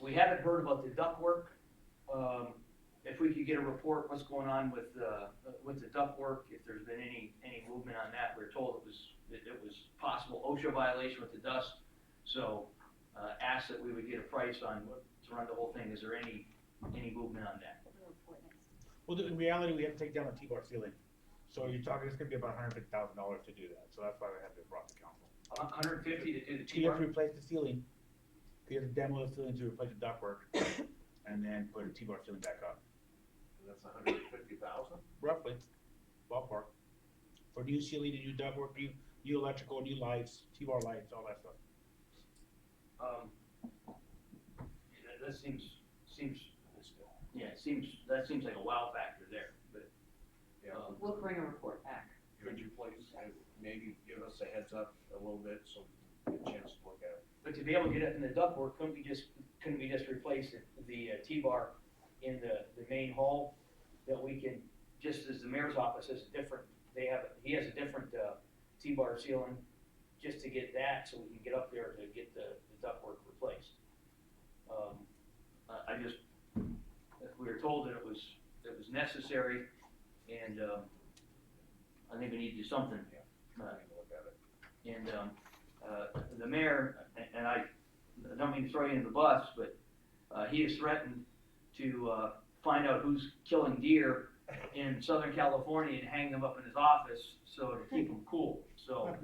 We haven't heard about the ductwork. If we could get a report, what's going on with the ductwork, if there's been any movement on that. We were told it was possible OSHA violation with the dust. So asked that we would get a price on to run the whole thing. Is there any movement on that? Well, in reality, we have to take down the T-bar ceiling. So you're talking, it's gonna be about $150,000 to do that, so that's why we have to brought to council. 150 to do the You have T-bar? to replace the ceiling, you have to demo the ceiling to replace the ductwork, and then put a T-bar ceiling back up, That's $150,000? roughly, ballpark. For new ceiling, new ductwork, new electrical, new lights, T-bar lights, all that stuff. That seems, that seems like a wow factor there, but. We'll bring a report back. Could you please maybe give us a heads up a little bit so we get a chance to look at it? But to be able to get it in the ductwork, couldn't we just replace the T-bar in the main hall? That we can, just as the mayor's office has a different, he has a different T-bar ceiling, just to get that, so we can get up there to get the ductwork replaced. We were told that it was necessary, and I think we need to do something. And the mayor, and I don't mean to throw you in the bus, but he has threatened to find out who's killing deer in Southern California and hang them up in his office, so to keep them cool. So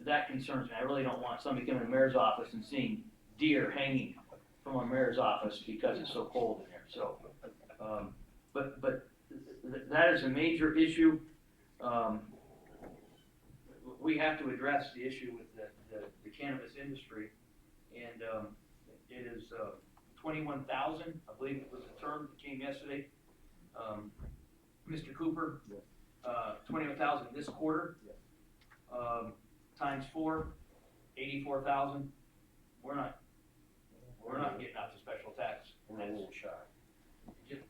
that concerns me. I really don't want somebody coming to the mayor's office and seeing deer hanging from our mayor's office because it's so cold in there. So, but that is a major issue. We have to address the issue with the cannabis industry, and it is 21,000, I believe it was the term that came yesterday. Mr. Cooper, 21,000 this quarter, times 4, 84,000. We're not getting out the special tax. We're a little shy.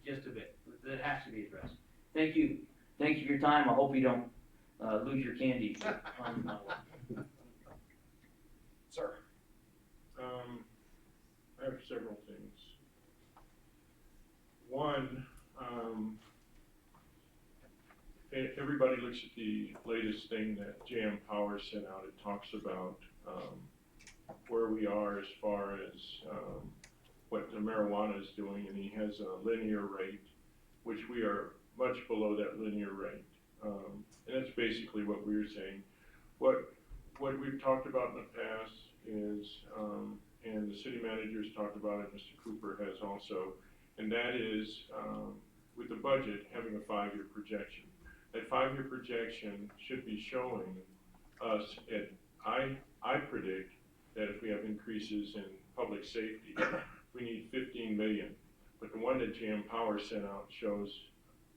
Just a bit. That has to be addressed. Thank you for your time. I hope you don't lose your candy. Sir? I have several things. One, everybody looks at the latest thing that JM Power sent out. It talks about where we are as far as what the marijuana is doing, and he has a linear rate, which we are much below that linear rate. And that's basically what we were saying. What we've talked about in the past is, and the city manager's talked about it, Mr. Cooper has also, and that is with the budget having a 5-year projection. That 5-year projection should be showing us I predict that if we have increases in public safety, we need 15 million. But the one that JM Power sent out shows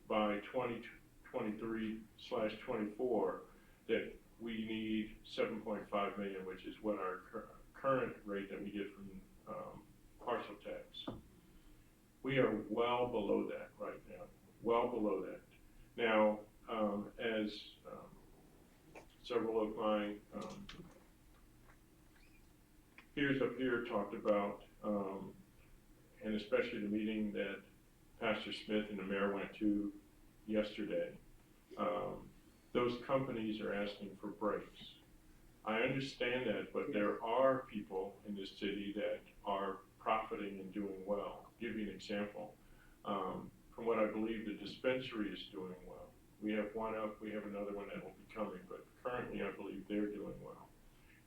by 2023/24 that we need 7.5 million, which is what our current rate that we get from parcel tax. We are well below that right now, well below that. Now, as several of my peers up here talked about, and especially the meeting that Pastor Smith and the mayor went to yesterday, those companies are asking for breaks. I understand that, but there are people in this city that are profiting and doing well. I'll give you an example. From what I believe, the dispensary is doing well. We have one up, we have another one that will be coming, but currently I believe they're doing well.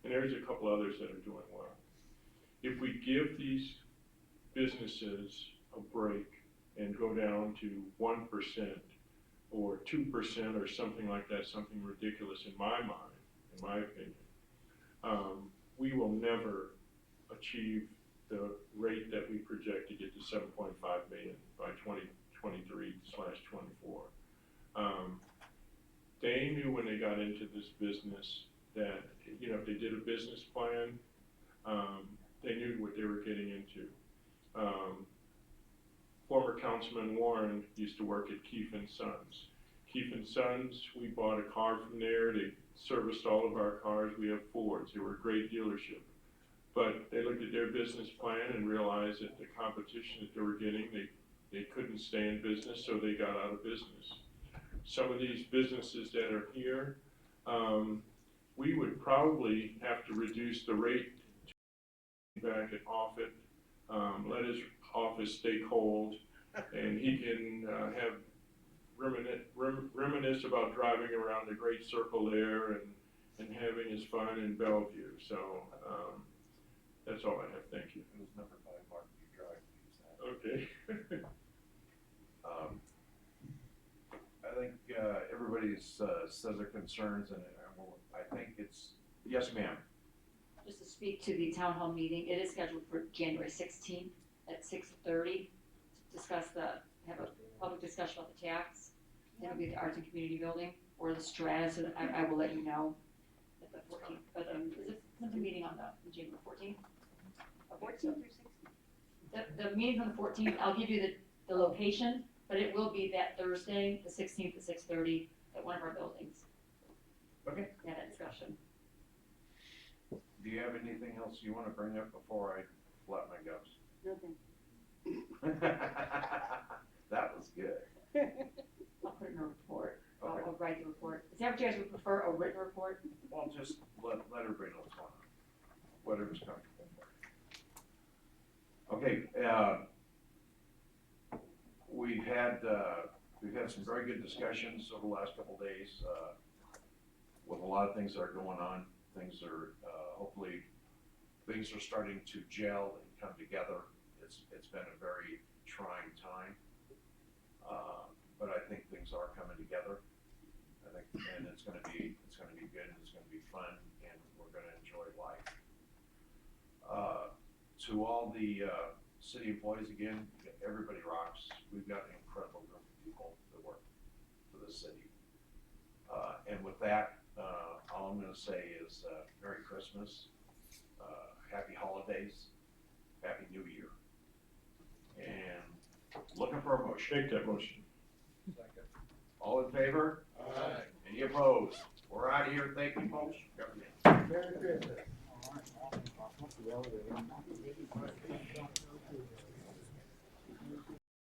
And there's a couple others that are doing well. If we give these businesses a break and go down to 1% or 2% or something like that, something ridiculous in my mind, in my opinion, we will never achieve the rate that we project to get to 7.5 million by 2023/24. They knew when they got into this business that, if they did a business plan, they knew what they were getting into. Former Councilman Warren used to work at Keefe & Sons. Keefe & Sons, we bought a car from there. They serviced all of our cars. We have Fords. They were a great dealership. But they looked at their business plan and realized that the competition that they were getting, they couldn't stay in business, so they got out of business. Some of these businesses that are here, we would probably have to reduce the rate back at Offutt, let his office stay cold, and he can, have reminisce about driving around the great circle there and having his fun in Bellevue, so, that's all I have, thank you. It was numbered by Mark D. Drive. Okay. I think, everybody's, said their concerns, and I think it's, yes, ma'am. Just to speak to the town hall meeting, it is scheduled for January 16th at 6:30 to discuss have a public discussion about the tax. It'll be at the Arts and Community Building or the Strata, so I will let you know at the 14th. But is the meeting on the January 14th? 14th or 16th? The meeting's on the 14th. I'll give you the location, but it will be that Thursday, the 16th at 6:30 at one of our buildings. Okay. Yeah, that discussion. Do you have anything else you wanna bring up before I let my ghost? Nothing. That was good. I'll put it in a report. Okay. I'll write the report. Is that what you guys would prefer, a written report? Well, just let everybody know what's going on, whatever's comfortable for you. Okay, we've had some very good discussions over the last couple of days, with a lot of things that are going on. Things are, hopefully, things are starting to gel and come together. It's been a very trying time, but I think things are coming together. I think, and it's gonna be good, and it's gonna be fun, and we're gonna enjoy life. To all the, city employees, again, everybody rocks. We've got an incredible group of people that work for the city. And with that, all I'm gonna say is, Merry Christmas, Happy Holidays, Happy New Year. And looking for a motion. Make that motion. Second. All in favor? Aye. Any opposed? We're out of here. Thank you, folks. Government. Merry Christmas.